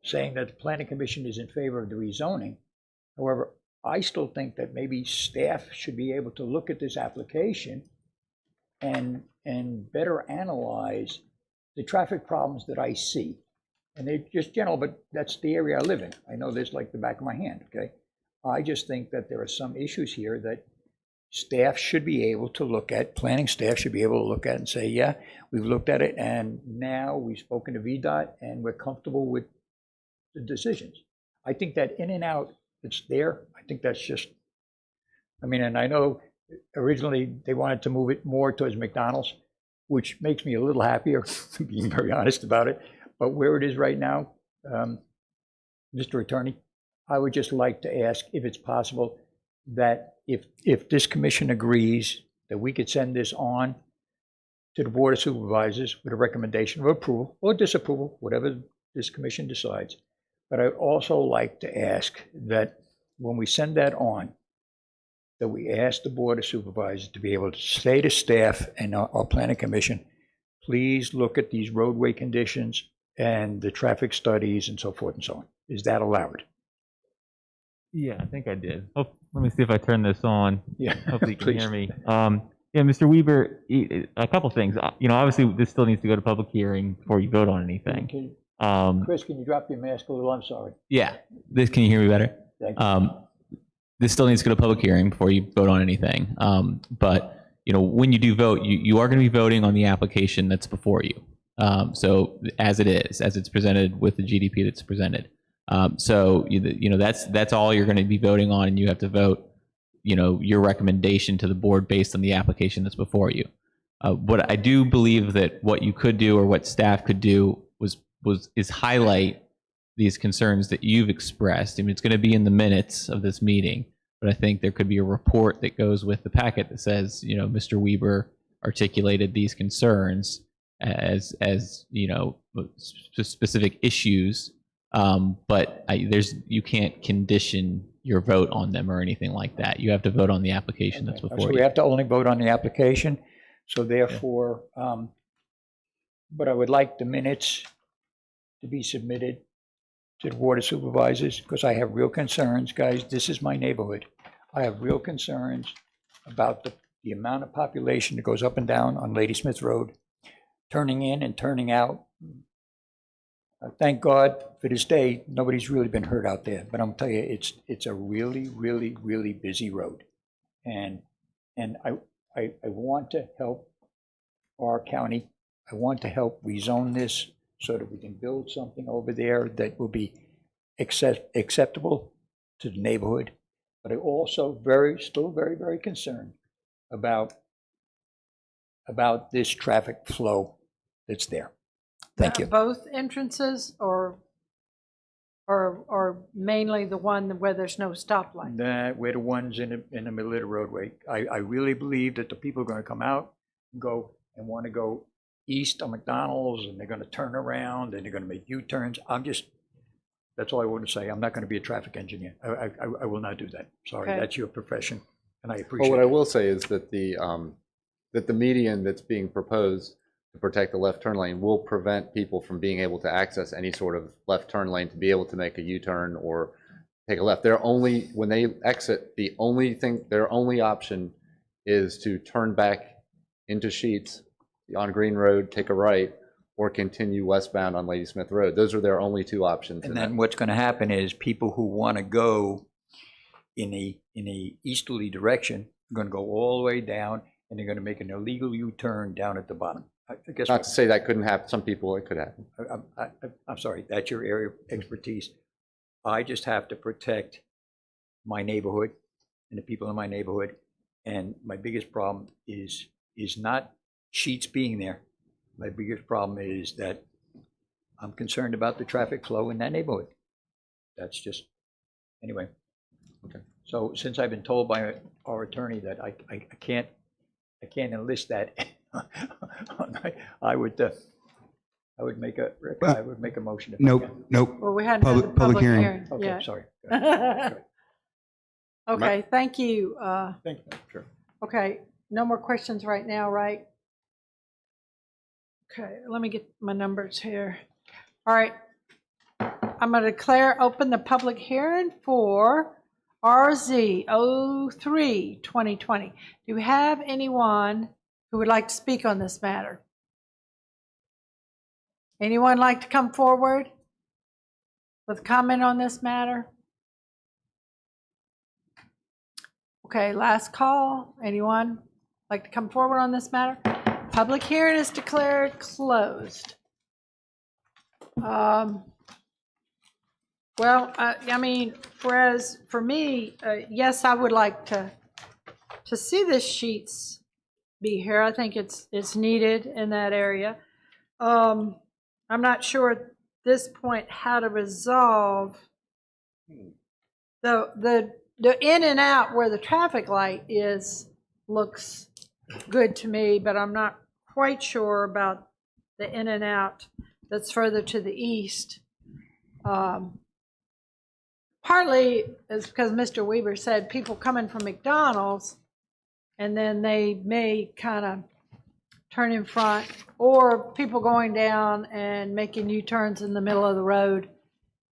saying that the planning commission is in favor of the rezoning. However, I still think that maybe staff should be able to look at this application and better analyze the traffic problems that I see. And they're just general, but that's the area I live in. I know this like the back of my hand, okay? I just think that there are some issues here that staff should be able to look at, planning staff should be able to look at and say, yeah, we've looked at it and now we've spoken to VDOT and we're comfortable with the decisions. I think that in and out, it's there. I think that's just, I mean, and I know originally they wanted to move it more towards McDonald's, which makes me a little happier, being very honest about it. But where it is right now, Mr. Attorney, I would just like to ask if it's possible that if this commission agrees that we could send this on to the Board of Supervisors with a recommendation of approval or disapproval, whatever this commission decides. But I'd also like to ask that when we send that on, that we ask the Board of Supervisors to be able to say to staff and our planning commission, please look at these roadway conditions and the traffic studies and so forth and so on. Is that allowed? Yeah, I think I did. Oh, let me see if I turn this on. Yeah, Hopefully you can please. hear me. Yeah, Mr. Weber, a couple things. Obviously this still needs to go to public hearing before you vote on anything. Chris, can you drop your mask a little? I'm sorry. Yeah, can you hear me better? Thank you. This still needs to go to public hearing before you vote on anything. But when you do vote, you are going to be voting on the application that's before you. So as it's presented with the GDP that's presented. So that's all you're going to be voting on, and you have to vote, your recommendation to the board based on the application that's before you. What I do believe that what you could do or what staff could do is highlight these concerns that you've expressed. I mean, it's going to be in the minutes of this meeting, but I think there could be a report that goes with the packet that says, Mr. Weber articulated these concerns as specific issues. But you can't condition your vote on them or anything like that. You have to vote on the application that's before So you. we have to only vote on the application. So therefore, but I would like the minutes to be submitted to the Board of Supervisors because I have real concerns, guys. This is my neighborhood. I have real concerns about the amount of population that goes up and down on Ladysmith Road, turning in and turning out. Thank God for this day, nobody's really been hurt out there. But I'm gonna tell you, it's a really, really, really busy road, and I want to help our county. I want to help rezone this so that we can build something over there that will be acceptable to the neighborhood. But I also still very, very concerned about this traffic flow that's there. Thank you. Both entrances or mainly the one where there's no stoplight? We're the ones in the middle of the roadway. I really believe that the people are going to come out and want to go east on McDonald's, and they're going to turn around and they're going to make U-turns. That's all I want to say. I'm not going to be a traffic engineer. I will not do that. Sorry, Okay. That's your profession, and I Well, appreciate what I it. will say is that the median that's being proposed to protect the left turn lane will prevent people from being able to access any sort of left turn lane to be able to make a U-turn or take a left. When they exit, their only option is to turn back into Sheets on Green Road, take a right, or continue westbound on Ladysmith Road. Those are their only two options. And then what's going to happen is people who want to go in a easterly direction are going to go all the way down, and they're going to make an illegal U-turn down at the bottom. I guess Not to say that couldn't happen. Some people, it could happen. I'm sorry, that's your area of expertise. I just have to protect my neighborhood and the people in my neighborhood. And my biggest problem is not Sheets being there. My biggest problem is that I'm concerned about the traffic flow in that neighborhood. That's just, anyway. Okay. So since I've been told by our attorney that I can't enlist that, I would make a motion. If I Nope, can. nope. Well, we hadn't had the Public hearing. Okay, Yeah. sorry. Okay, thank you. Thank you. Sure. Okay, no more questions right now, right? Okay, let me get my numbers here. All right. I'm going to declare open the public hearing for RZ 03 2020. Do we have anyone who would like to speak on this matter? Anyone like to come forward with comment on this matter? Okay, last call. Anyone like to come forward on this matter? Public hearing is declared closed. Well, I mean, whereas for me, yes, I would like to see the sheets be here. I think it's needed in that area. I'm not sure at this point how to resolve the in and out where the traffic light is looks good to me, but I'm not quite sure about the in and out that's further to the east. Partly is because Mr. Weaver said people coming from McDonald's and then they may kind of turn in front, or people going down and making U-turns in the middle of the road.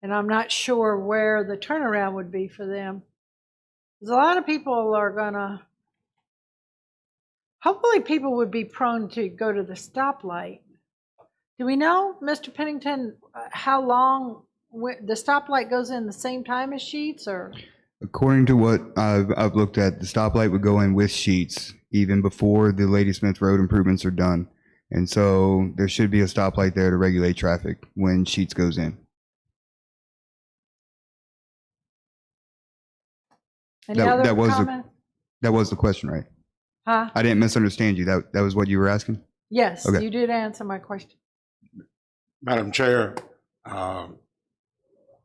And I'm not sure where the turnaround would be for them. Because a lot of people are gonna, hopefully people would be prone to go to the stoplight. Do we know, Mr. Pennington, how long the stoplight goes in the same time as sheets, or? According to what I've looked at, the stoplight would go in with sheets even before the Lady Smith Road improvements are done. And so there should be a stoplight there to regulate traffic when sheets goes in. Any other that was comment? That was the question, right? Huh? I didn't misunderstand you. That was what you were asking? Yes, Okay. you did answer my question. Madam Chair,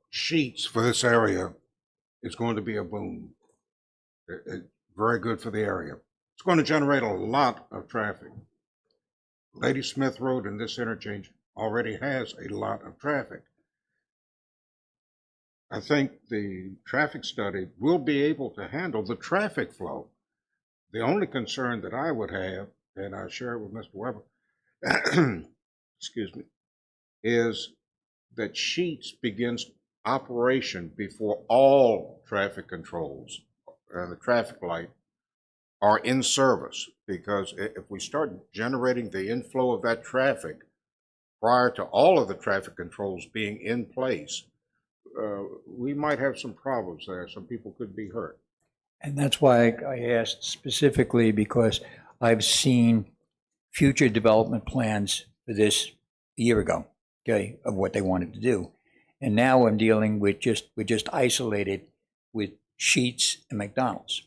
sheets for this area is going to be a boom. Very good for the area. It's going to generate a lot of traffic. Lady Smith Road in this interchange already has a lot of traffic. I think the traffic study will be able to handle the traffic flow. The only concern that I would have, and I share it with Mr. Weber, excuse me, is that sheets begins operation before all traffic controls and the traffic light are in service, because if we start generating the inflow of that traffic prior to all of the traffic controls being in place, we might have some problems there. Some people could be hurt. And that's why I asked specifically, because I've seen future development plans for this a year ago, okay, of what they wanted to do. And now I'm dealing with we're just isolated with Sheets and McDonald's,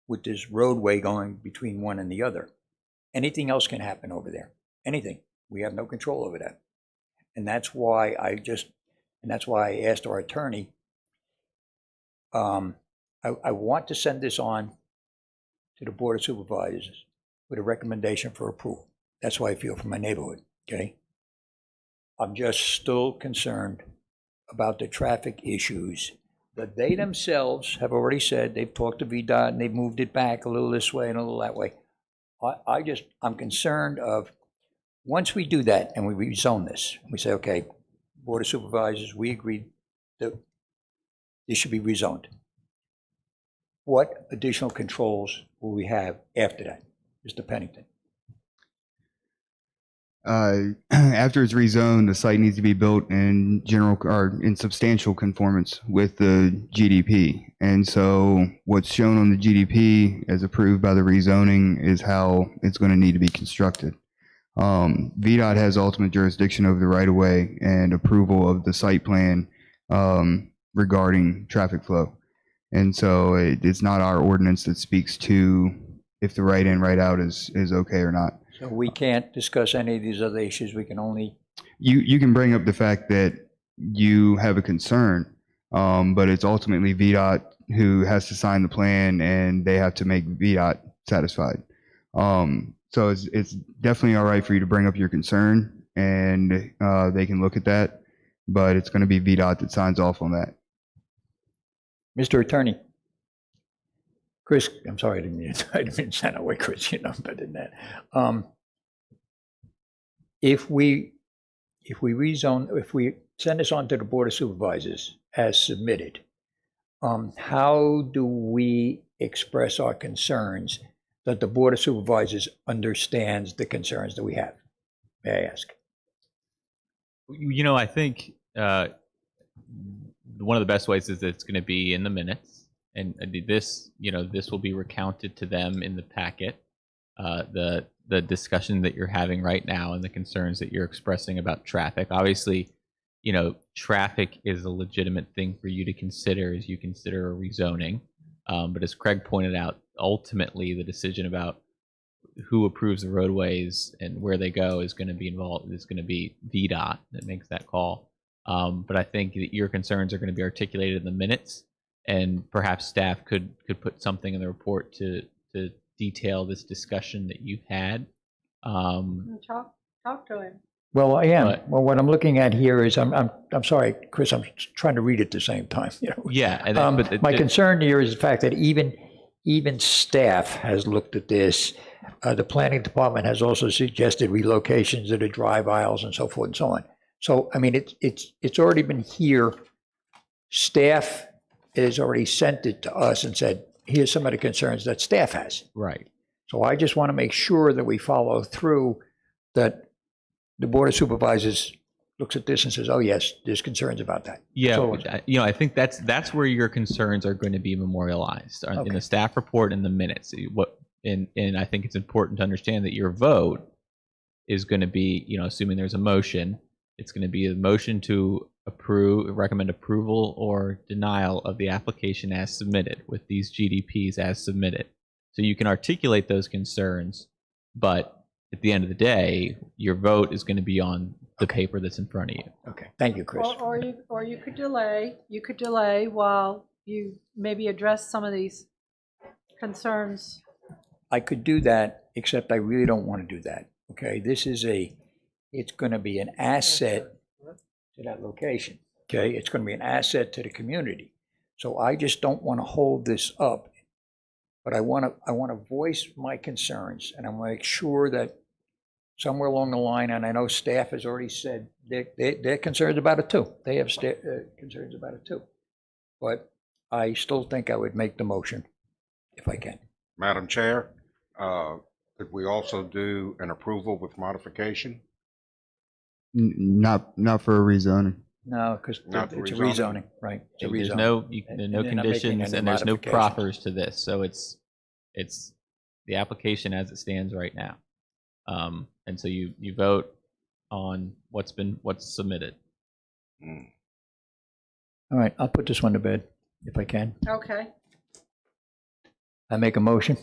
with this roadway going between one and the other. Anything else can happen over there. Anything. We have no control over that. And that's why I asked our attorney, I want to send this on to the Board of Supervisors with a recommendation for approval. That's why I feel for my neighborhood, okay? I'm just still concerned about the traffic issues that they themselves have already said. They've talked to VDOT and they've moved it back a little this way and a little that way. I'm concerned of, once we do that and we rezone this, we say, okay, Board of Supervisors, we agreed that this should be rezoned. What additional controls will we have after that, Mr. Pennington? After it's rezoned, the site needs to be built in general or in substantial conformance with the GDP. And so what's shown on the GDP as approved by the rezoning is how it's going to need to be constructed. VDOT has ultimate jurisdiction over the right-of-way and approval of the site plan regarding traffic flow. And so it's not our ordinance that speaks to if the right in, right out is okay or not. So we can't discuss any of these other issues. We can only. You can bring up the fact that you have a concern, but it's ultimately VDOT who has to sign the plan, and they have to make VDOT satisfied. So it's definitely all right for you to bring up your concern, and they can look at that, but it's going to be VDOT that signs off on that. Mr. Attorney. Chris, I'm sorry, I didn't sound away, Chris, you know better than that. If we if we rezone, if we send this on to the Board of Supervisors as submitted, how do we express our concerns that the Board of Supervisors understands the concerns that we have? May I ask? You know, I think one of the best ways is that it's going to be in the minutes, and this, you know, this will be recounted to them in the packet. The discussion that you're having right now and the concerns that you're expressing about traffic. Obviously, you know, traffic is a legitimate thing for you to consider as you consider a rezoning. But as Craig pointed out, ultimately the decision about who approves the roadways and where they go is going to be involved. It's going to be VDOT that makes that call. But I think that your concerns are going to be articulated in the minutes, and perhaps staff could put something in the report to detail this discussion that you've had. Talk to him. Well, I am. But- Well, what I'm looking at here is, I'm sorry, Chris, I'm trying to read at the same time. You know? Yeah, and but My concern here is the fact that even staff has looked at this. The planning department has also suggested relocations of the drive aisles and so forth and so on. So, I mean, it's already been here. Staff has already sent it to us and said, here's some of the concerns that staff has. right. So I just want to make sure that we follow through, that the Board of Supervisors looks at this and says, oh, yes, there's concerns about that. Yeah, So- you know, I think that's where your concerns are going to be memorialized in Okay. the staff report and the minutes. And I think it's important to understand that your vote is going to be, you know, assuming there's a motion, it's going to be a motion to recommend approval or denial of the application as submitted with these GDPs as submitted. So you can articulate those concerns, but at the end of the day, your vote is going to be on the paper that's in front of you. Okay, thank you, Chris. Or you could delay. You could delay while you maybe address some of these concerns. I could do that, except I really don't want to do that. Okay, it's going to be an asset to that location. Okay, it's going to be an asset to the community. So I just don't want to hold this up. But I want to voice my concerns, and I want to make sure that somewhere along the line, and I know staff has already said they're concerned about it too. They have concerns about it too. But I still think I would make the motion if I can. Madam Chair, could we also do an approval with modification? Not for a rezoning. No, because Not for it's a rezoning. rezoning, right? It's a There's rezoning. no And no they're not making conditions any and there's no modifications. proffers to this. So it's the application as it stands right now. And so you vote on what's submitted. All right, I'll put this one to bed if I can. Okay. I make a motion.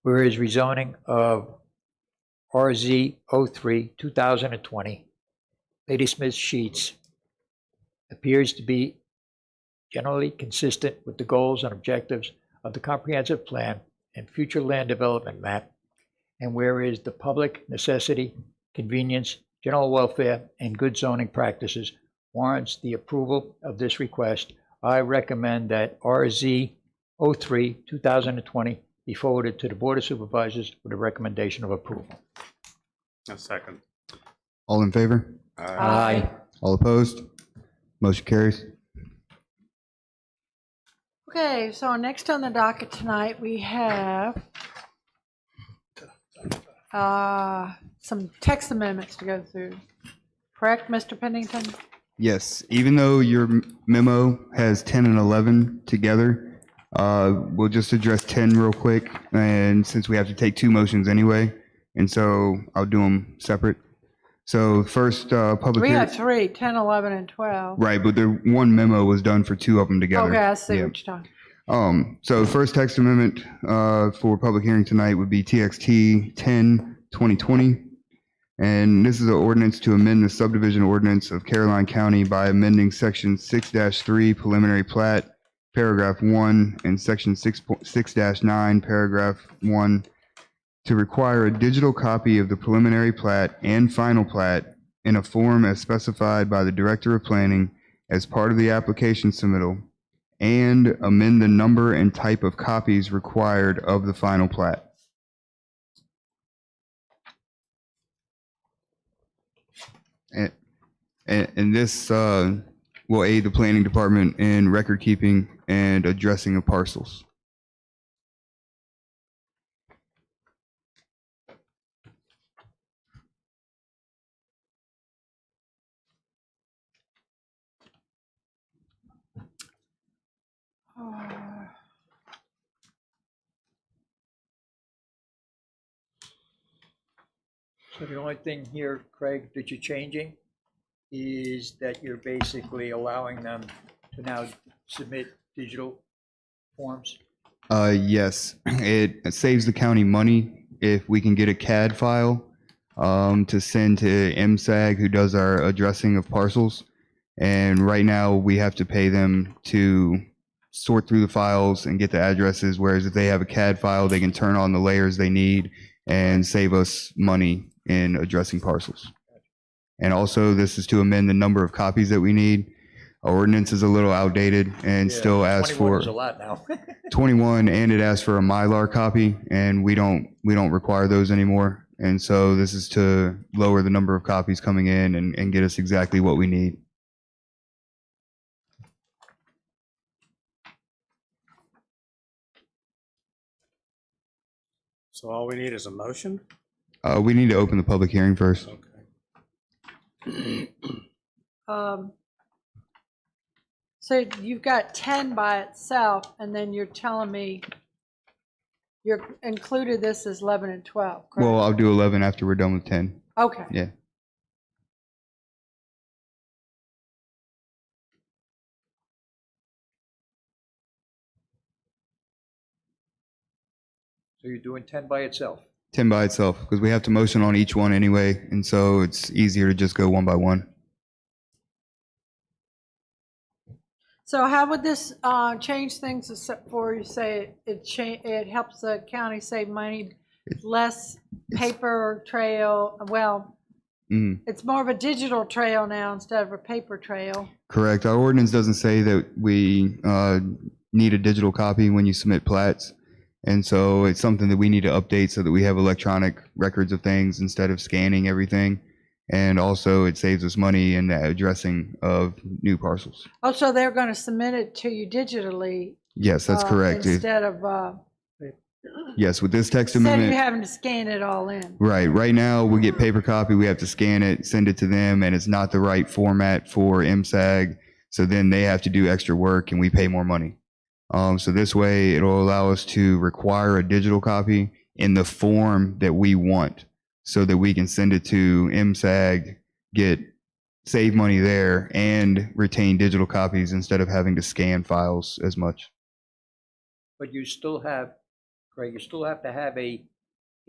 Whereas rezoning of RZ 03 2020 Lady Smith Sheets appears to be generally consistent with the goals and objectives of the comprehensive plan and future land development map, and whereas the public necessity, convenience, general welfare, and good zoning practices warrants the approval of this request, I recommend that RZ 03 2020 be forwarded to the Board of Supervisors with a recommendation of approval. A second. All in favor? Aye. All opposed? Motion carries. Okay, so next on the docket tonight, we have some text amendments to go through. Correct, Mr. Pennington? Yes, even though your memo has 10 and 11 together, we'll just address 10 real quick, and since we have to take two motions anyway, and so I'll do them separate. So first, public We hearing. have 3, 10, 11, and 12. Right, but the one memo was done for two of them together. Okay, I see Yeah. what you're talking. So the first text amendment for public hearing tonight would be TXT 10-2020. And this is an ordinance to amend the subdivision ordinance of Caroline County by amending section 6-3 preliminary plat, paragraph 1, and section 6-9, paragraph 1, to require a digital copy of the preliminary plat and final plat in a form as specified by the Director of Planning as part of the application submittal, and amend the number and type of copies required of the final plat. And this will aid the planning department in record keeping and addressing of parcels. So the only thing here, Craig, that you're changing is that you're basically allowing them to now submit digital forms? Yes, it saves the county money if we can get a CAD file to send to MSAG, who does our addressing of parcels. And right now, we have to pay them to sort through the files and get the addresses, whereas if they have a CAD file, they can turn on the layers they need and save us money in addressing parcels. And also, this is to amend the number of copies that we need. Our ordinance is a little outdated and still asks 21 for is a lot now. 21, and it asks for a Mylar copy, and we don't require those anymore. And so this is to lower the number of copies coming in and get us exactly what we need. So all we need is a motion? We need to open the public hearing first. Okay. So you've got 10 by itself, and then you're telling me you're included this as 11 and 12, correct? Well, I'll do 11 after we're done with 10. Okay. Yeah. So you're doing 10 by itself? 10 by itself, because we have to motion on each one anyway, and so it's easier to just go one by one. So how would this change things, except for you say it helps the county save money, less paper trail? Well, it's more of a digital trail now instead of a paper trail. Correct. Our ordinance doesn't say that we need a digital copy when you submit plats. And so it's something that we need to update so that we have electronic records of things instead of scanning everything. And also it saves us money in the addressing of new parcels. Oh, so they're going to submit it to you digitally? Yes, that's correct. Instead of Yes, with this text instead of amendment. you having to scan it all in. Right. Right now, we get paper copy. We have to scan it, send it to them, and it's not the right format for MSAG. So then they have to do extra work, and we pay more money. So this way, it'll allow us to require a digital copy in the form that we want, so that we can send it to MSAG, save money there, and retain digital copies instead of having to scan files as much. But you still have, Craig, you still have to have a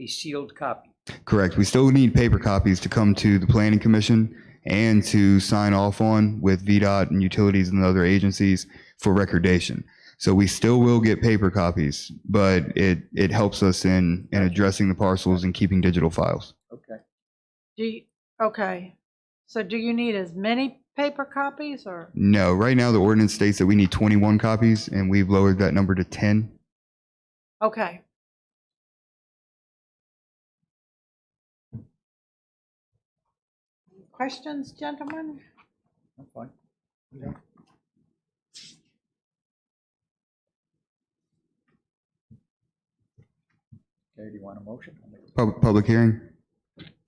sealed copy. Correct. We still need paper copies to come to the Planning Commission and to sign off on with VDOT and utilities and the other agencies for recordation. So we still will get paper copies, but it helps us in addressing the parcels and keeping digital files. Okay. Okay. So do you need as many paper copies or? No, right now the ordinance states that we need 21 copies, and we've lowered that number to 10. Okay. Questions, gentlemen? I'm fine. Okay, do you want a motion? I'll make a Public hearing?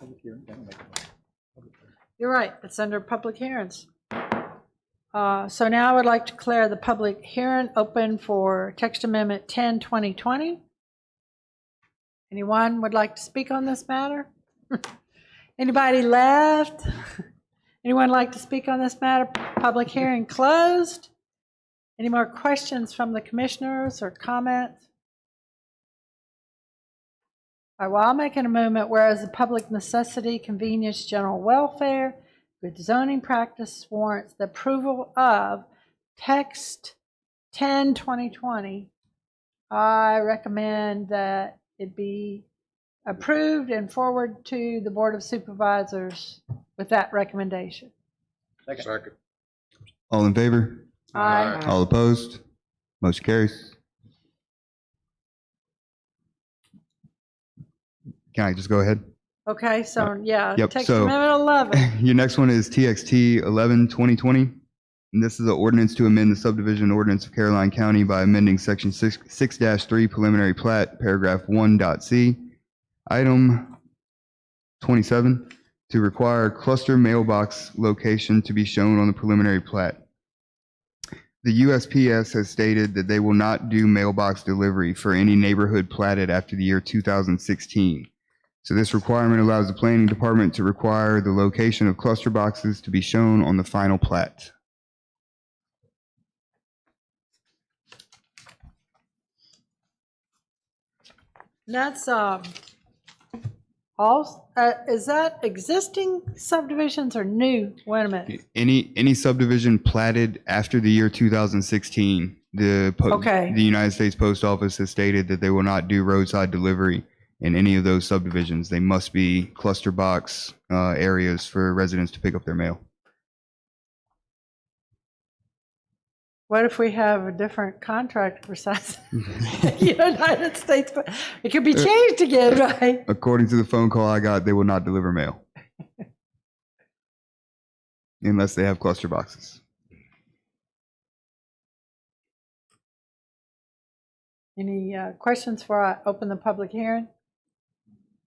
public hearing, then I'll make a motion. You're right, it's under public hearings. So now I would like to declare the public hearing open for text amendment 10/2020. Anyone would like to speak on this matter? Anybody left? Anyone like to speak on this matter? Public hearing closed. Any more questions from the commissioners or comments? All right, well, I'll make an amendment, whereas the public necessity, convenience, general welfare, good zoning practice warrants the approval of text 10/2020. I recommend that it be approved and forward to the Board of Supervisors with that recommendation. Second. All in favor? Aye. All opposed? Motion carries. Can I just go ahead? Okay, so, yeah, Yep, text so- amendment 11. Your next one is TXT 11-2020. And this is an ordinance to amend the subdivision ordinance of Caroline County by amending section 6-3 preliminary plat, paragraph 1.c. Item 27, to require cluster mailbox location to be shown on the preliminary plat. The USPS has stated that they will not do mailbox delivery for any neighborhood platted after the year 2016. So this requirement allows the planning department to require the location of cluster boxes to be shown on the final plat. That's, is that existing subdivisions or new? Wait a minute. Any subdivision platted after the year 2016, Okay. the United States Post Office has stated that they will not do roadside delivery in any of those subdivisions. They must be cluster box areas for residents to pick up their mail. What if we have a different contract for size? United States, it could be changed again, right? According to the phone call I got, they will not deliver mail unless they have cluster boxes. Any questions before I open the public hearing?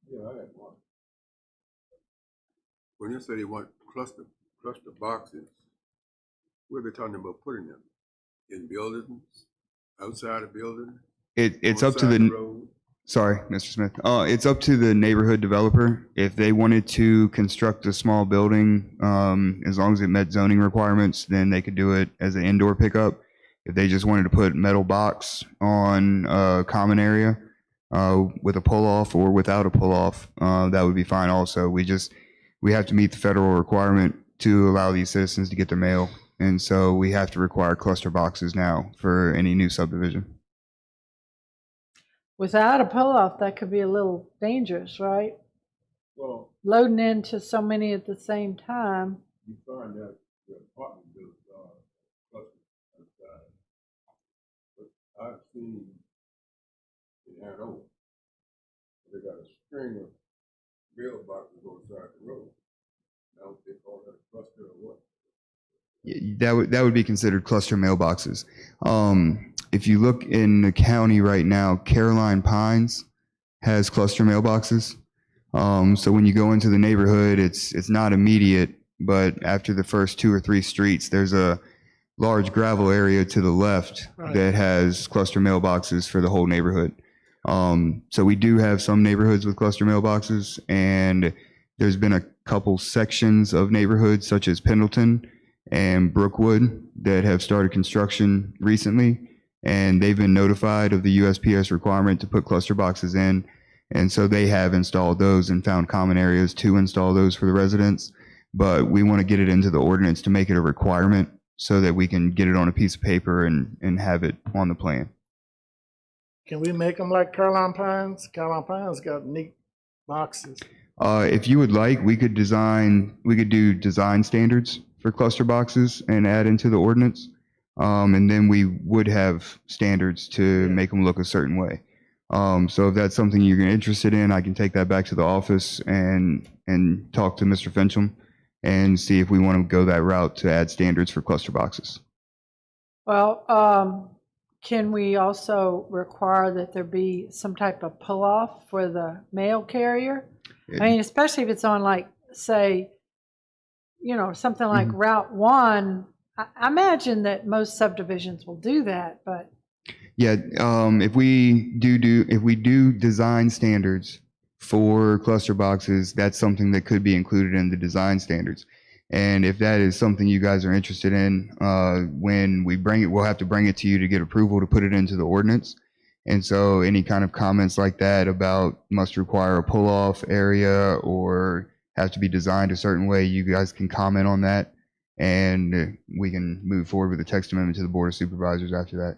Yeah, I had one. When you say they want cluster boxes, where are they talking about putting them? In buildings, outside of buildings? It's on up to side the of road? Sorry, Mr. Smith. It's up to the neighborhood developer. If they wanted to construct a small building, as long as it met zoning requirements, then they could do it as an indoor pickup. If they just wanted to put metal box on a common area with a pull-off or without a pull-off, that would be fine also. We have to meet the federal requirement to allow these citizens to get their mail. And so we have to require cluster boxes now for any new subdivision. Without a pull-off, that could be a little dangerous, right? Well, Loading into so many at the same time. you find that the apartment buildings are clustered outside. But I've seen in Hanover, they got a string of mailboxes on the side of the road. Now they call that a cluster or what? That would be considered cluster mailboxes. If you look in the county right now, Caroline Pines has cluster mailboxes. So when you go into the neighborhood, it's not immediate, but after the first 2 or 3 streets, there's a large gravel area to the left that has cluster mailboxes for the whole neighborhood. So we do have some neighborhoods with cluster mailboxes, and there's been a couple sections of neighborhoods such as Pendleton and Brookwood that have started construction recently, and they've been notified of the USPS requirement to put cluster boxes in. And so they have installed those and found common areas to install those for the residents. But we want to get it into the ordinance to make it a requirement so that we can get it on a piece of paper and have it on the plan. Can we make them like Caroline Pines? Caroline Pines got neat boxes. If you would like, we could do design standards for cluster boxes and add into the ordinance. And then we would have standards to make them look a certain way. So if that's something you're interested in, I can take that back to the office and talk to Mr. Fincham and see if we want to go that route to add standards for cluster boxes. Well, can we also require that there be some type of pull-off for the mail carrier? I mean, especially if it's on, like, say, something like Route 1. I imagine that most subdivisions will do that, but. Yeah, if we do design standards for cluster boxes, that's something that could be included in the design standards. And if that is something you guys are interested in, when we bring it, we'll have to bring it to you to get approval to put it into the ordinance. And so any kind of comments like that about must require a pull-off area or have to be designed a certain way, you guys can comment on that, and we can move forward with the text amendment to the Board of Supervisors after that.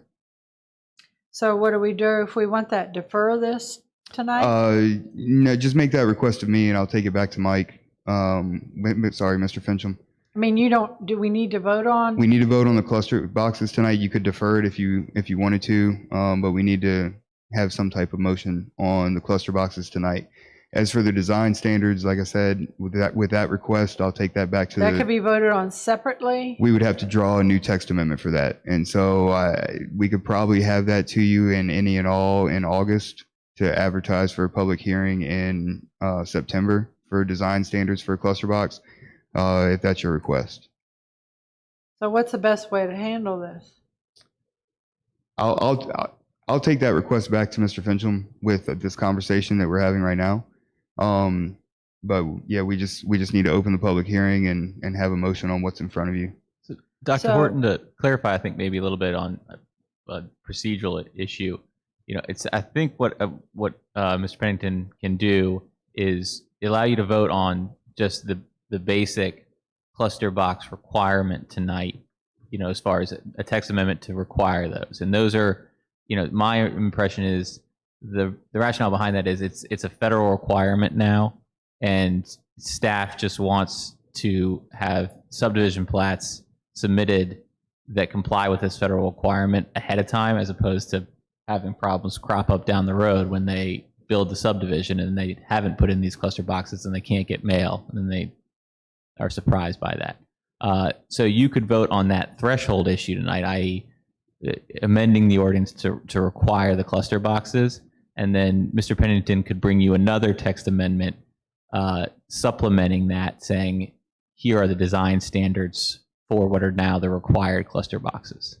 So what do we do if we want that? Defer this tonight? No, just make that request of me and I'll take it back to Mike. Sorry, Mr. Fincham. I mean, do we need to vote on? We need to vote on the cluster boxes tonight. You could defer it if you wanted to, but we need to have some type of motion on the cluster boxes tonight. As for the design standards, like I said, with that request, I'll take that back to That could be voted on separately? we would have to draw a new text amendment for that. And so we could probably have that to you in any and all in August to advertise for a public hearing in September for design standards for a cluster box, if that's your request. So what's the best way to handle this? I'll take that request back to Mr. Fincham with this conversation that we're having right now. But yeah, we just need to open the public hearing and have a motion on what's in front of you. So, Dr. So- Horton, to clarify, I think maybe a little bit on a procedural issue. It's I think what Mr. Pennington can do is allow you to vote on just the basic cluster box requirement tonight. As far as a text amendment to require those, and those are, my impression is the rationale behind that is it's a federal requirement now, and staff just wants to have subdivision plats submitted that comply with this federal requirement ahead of time, as opposed to having problems crop up down the road when they build the subdivision and they haven't put in these cluster boxes and they can't get mail, and then they are surprised by that. So you could vote on that threshold issue tonight, i.e. amending the ordinance to require the cluster boxes, and then Mr. Pennington could bring you another text amendment supplementing that, saying here are the design standards for what are now the required cluster boxes.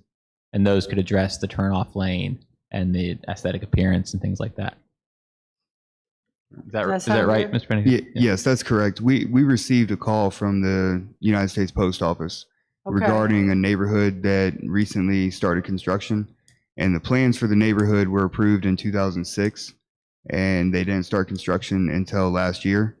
And those could address the turnoff lane and the aesthetic appearance and things like that. Is that right, Mr. Pennington? Yes, that's correct. We received a call from the United States Post Office regarding a neighborhood that recently started construction, and the plans for the neighborhood were approved in 2006, and they didn't start construction until last year.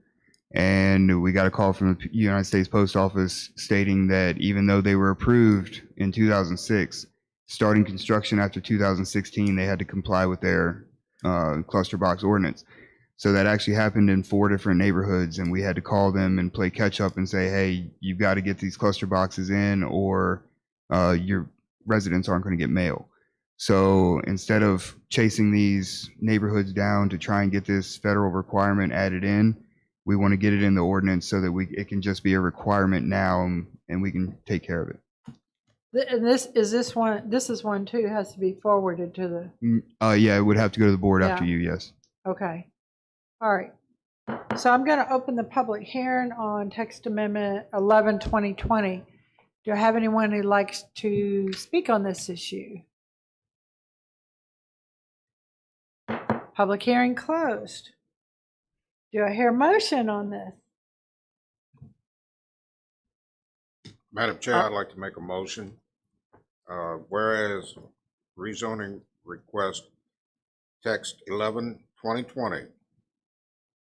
And we got a call from the United States Post Office stating that even though they were approved in 2006, starting construction after 2016, they had to comply with their cluster box ordinance. So that actually happened in 4 different neighborhoods, and we had to call them and play catch up and say, hey, you've got to get these cluster boxes in, or your residents aren't going to get mail. So instead of chasing these neighborhoods down to try and get this federal requirement added in, we want to get it in the ordinance so that it can just be a requirement now, and we can take care of it. And this is one too, has to be forwarded to the, Yeah, it would have to go to the board Yeah. after you, yes. okay. All right. So I'm going to open the public hearing on text amendment 11-2020. Do I have anyone who likes to speak on this issue? Public hearing closed. Do I hear a motion on this? Madam Chair, I'd like to make a motion. Whereas rezoning request text 11-2020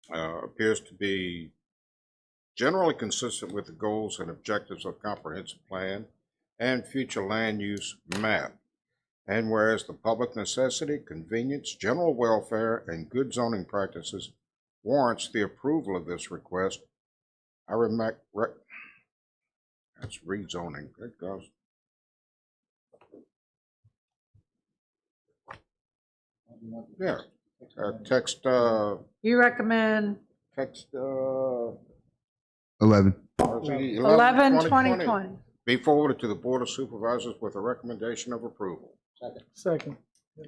appears to be generally consistent with the goals and objectives of comprehensive plan and future land use map. And whereas the public necessity, convenience, general welfare, and good zoning practices warrants the approval of this request, that's rezoning. Good gosh. Yeah. Text. You recommend Text. 11. 11-2020. Be forwarded to the Board of Supervisors with a recommendation of approval. Second.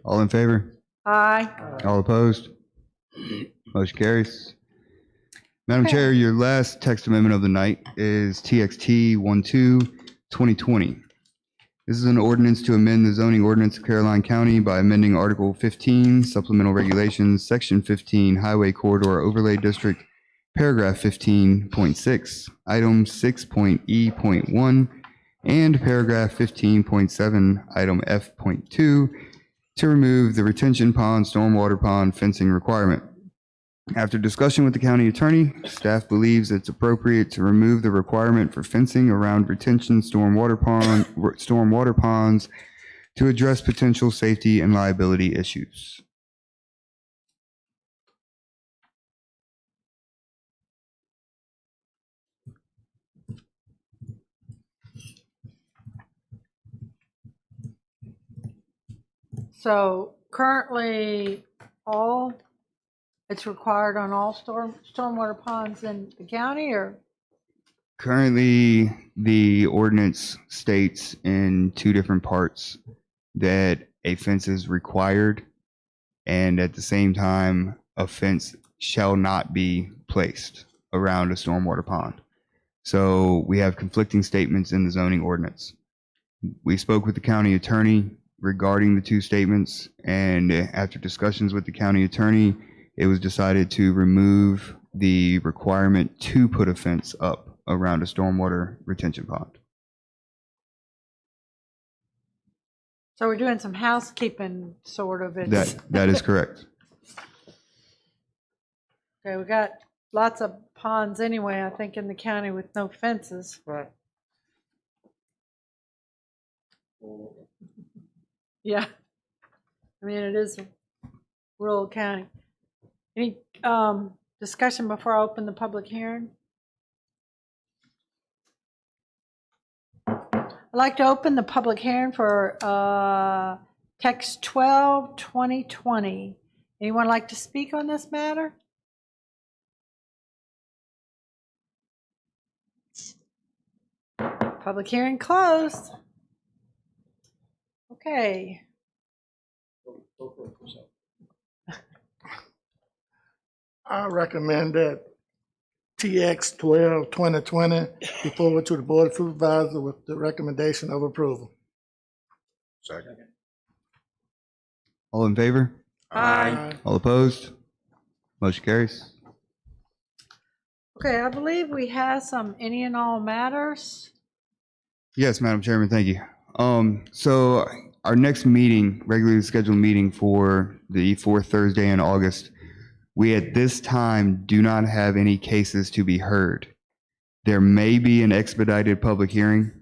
All in favor? Aye. All opposed? Motion carries. Madam Okay. Chair, your last text amendment of the night is TXT 12-2020. This is an ordinance to amend the zoning ordinance of Caroline County by amending Article 15, Supplemental Regulations, Section 15, Highway Corridor Overlay District, Paragraph 15.6, Item 6.E.1, and Paragraph 15.7, Item F.2, to remove the retention pond, stormwater pond fencing requirement. After discussion with the county attorney, staff believes it's appropriate to remove the requirement for fencing around retention stormwater ponds to address potential safety and liability issues. So currently, all it's required on all stormwater ponds in the county, or? Currently, the ordinance states in two different parts that a fence is required, and at the same time, a fence shall not be placed around a stormwater pond. So we have conflicting statements in the zoning ordinance. We spoke with the county attorney regarding the two statements, and after discussions with the county attorney, it was decided to remove the requirement to put a fence up around a stormwater retention pond. So we're doing some housekeeping, sort of. That is correct. Okay, we got lots of ponds anyway, I think, in the county with no fences. Right. Yeah. I mean, it is a rural county. Any discussion before I open the public hearing? I'd like to open the public hearing for text 12/2020. Anyone like to speak on this matter? Public hearing closed. Okay. I recommend that TX 12/2020 be forwarded to the Board of Supervisors with the recommendation of approval. Second. All in favor? Aye. All opposed? Motion carries. Okay, I believe we have some any and all matters. Yes, Madam Chairman, thank you. So our next meeting, regularly scheduled meeting for the fourth Thursday in August, we at this time do not have any cases to be heard. There may be an expedited public hearing.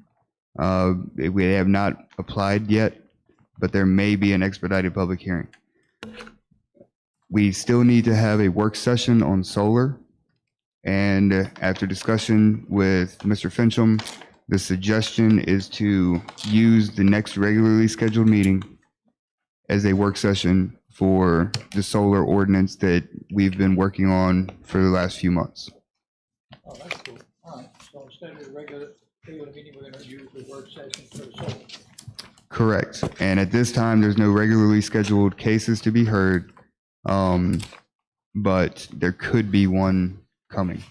We have not applied yet, but there may be an expedited public hearing. We still need to have a work session on solar. And after discussion with Mr. Fincham, the suggestion is to use the next regularly scheduled meeting as a work session for the solar ordinance that we've been working on for the last few months. Oh, that's cool. All right, so instead of the regular meeting, we're gonna use the work session for the solar. Correct. And at this time, there's no regularly scheduled cases to be heard, but there could be one coming.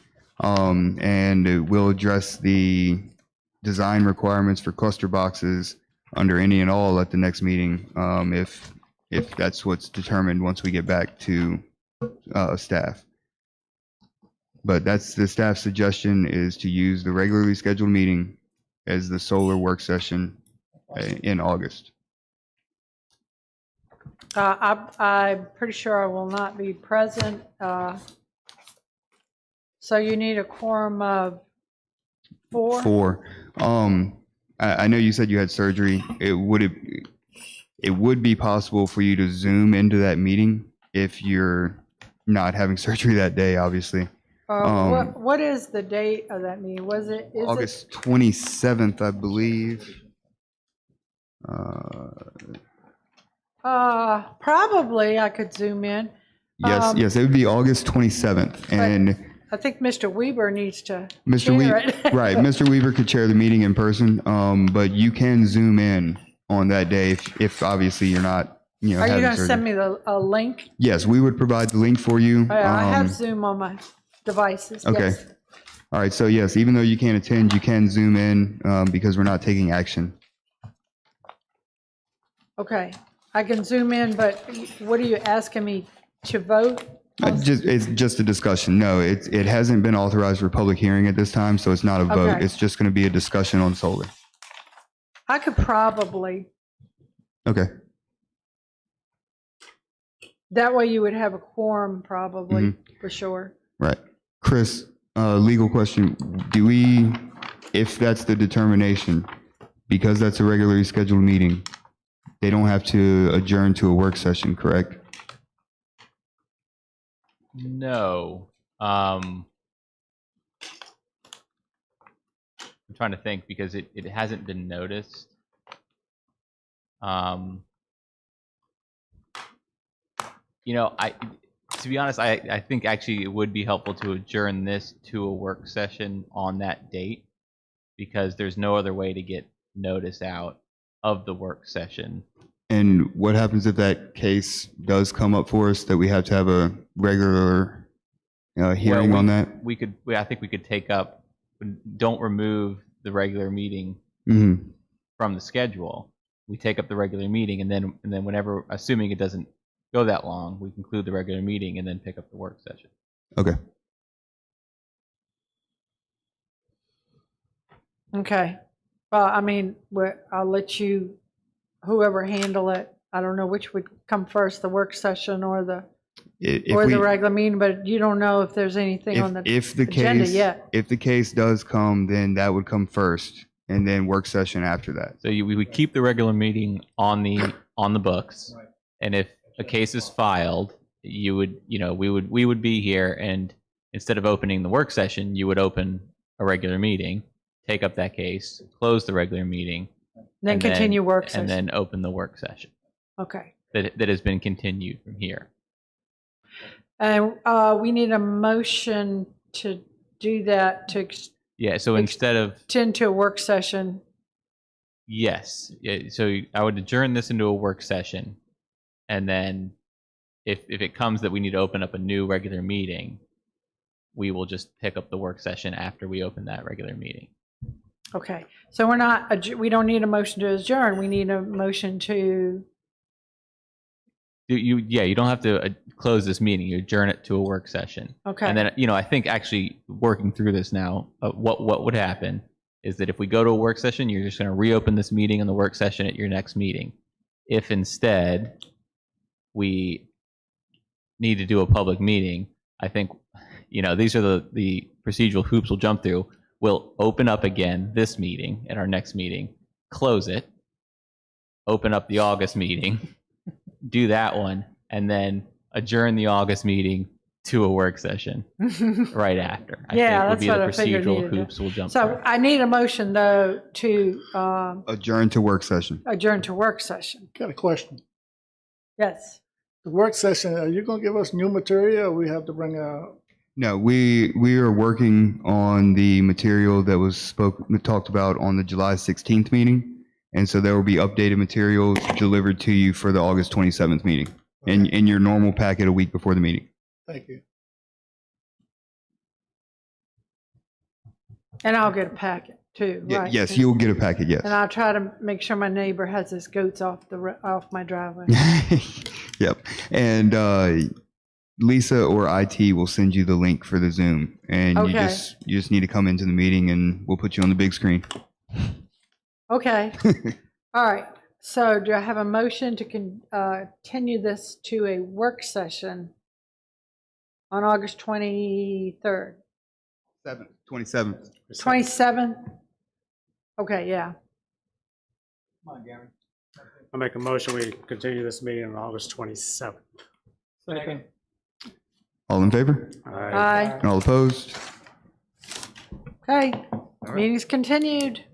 And we'll address the design requirements for cluster boxes under any and all at the next meeting, if that's what's determined once we get back to staff. But that's the staff suggestion, is to use the regularly scheduled meeting as the solar work session in August. I'm pretty sure I will not be present. So you need a quorum of 4? 4. I know you said you had surgery. It would be possible for you to Zoom into that meeting if you're not having surgery that day, obviously. What is the date of that meeting? Is August 27th, I believe. Probably I could Zoom in. Yes, it would be August 27th. And I think Mr. Weber needs to Mr. chair Weaver, it. right, Mr. Weaver could chair the meeting in person, but you can Zoom in on that day if obviously you're not, Are you having going to surgery. send me a link? Yes, we would provide the link for you. I have Zoom on my devices. Okay. Yes. All right, so yes, even though you can't attend, you can Zoom in because we're not taking action. Okay. I can Zoom in, but what are you asking me to vote? It's just a discussion. No, it hasn't been authorized for public hearing at this time, so it's not a vote. Okay. It's just going to be a discussion on solar. I could probably. Okay. That way you would have a quorum probably, for sure. Right. Chris, legal question. Do we, if that's the determination, because that's a regularly scheduled meeting, they don't have to adjourn to a work session, correct? No. I'm trying to think because it hasn't been noticed. To be honest, I think actually it would be helpful to adjourn this to a work session on that date, because there's no other way to get notice out of the work session. And what happens if that case does come up for us, that we have to have a regular hearing Well, on that? I think we could take up, don't remove the regular meeting Mm-hmm. from the schedule. We take up the regular meeting, and then whenever, assuming it doesn't go that long, we conclude the regular meeting and then pick up the work session. Okay. Okay. Well, I mean, I'll let you, whoever handle it. I don't know which would come first, the work session or the regular meeting, but you don't know if there's anything on the agenda yet. If the case does come, then that would come first, and then work session after that. So we would keep the regular meeting on the books, and if a case is filed, we would be here, and instead of opening the work session, you would open a regular meeting, take up that case, close the regular meeting, Then continue work session. and then open the work session Okay. that has been continued from here. And we need a motion to do that, to Yeah. So instead of extend to a work session. yes, so I would adjourn this into a work session, and then if it comes that we need to open up a new regular meeting, we will just pick up the work session after we open that regular meeting. Okay. So we don't need a motion to adjourn. We need a motion to. You don't have to close this meeting. You adjourn it to a work session. Okay. And then, I think actually working through this now, what would happen is that if we go to a work session, you're just going to reopen this meeting and the work session at your next meeting. If instead we need to do a public meeting, I think, these are the procedural hoops we'll jump through. We'll open up again this meeting at our next meeting, close it, open up the August meeting, do that one, and then adjourn the August meeting to a work session right after. I think would be the procedural hoops we'll jump through. So I need a motion, though, to Adjourn to work session. adjourn to work session. Got a question. Yes. The work session, are you gonna give us new material, or we have to bring out? No, we are working on the material that was talked about on the July 16th meeting. And so there will be updated materials delivered to you for the August 27th meeting, and in your normal packet a week before the meeting. Thank you. And I'll get a packet, too, right? Yes, you'll get a packet, yes. And I'll try to make sure my neighbor has his goats off my driveway. Yep. And Lisa or IT will send you the link for the Zoom, and you Okay. just need to come into the meeting, and we'll put you on the big screen. Okay. All right. So do I have a motion to continue this to a work session on August 23rd? 27th. 27th? Okay, yeah. I'll make a motion, we continue this meeting on August 27th. Second. All in favor? Aye. And all opposed? Okay. Meeting's continued.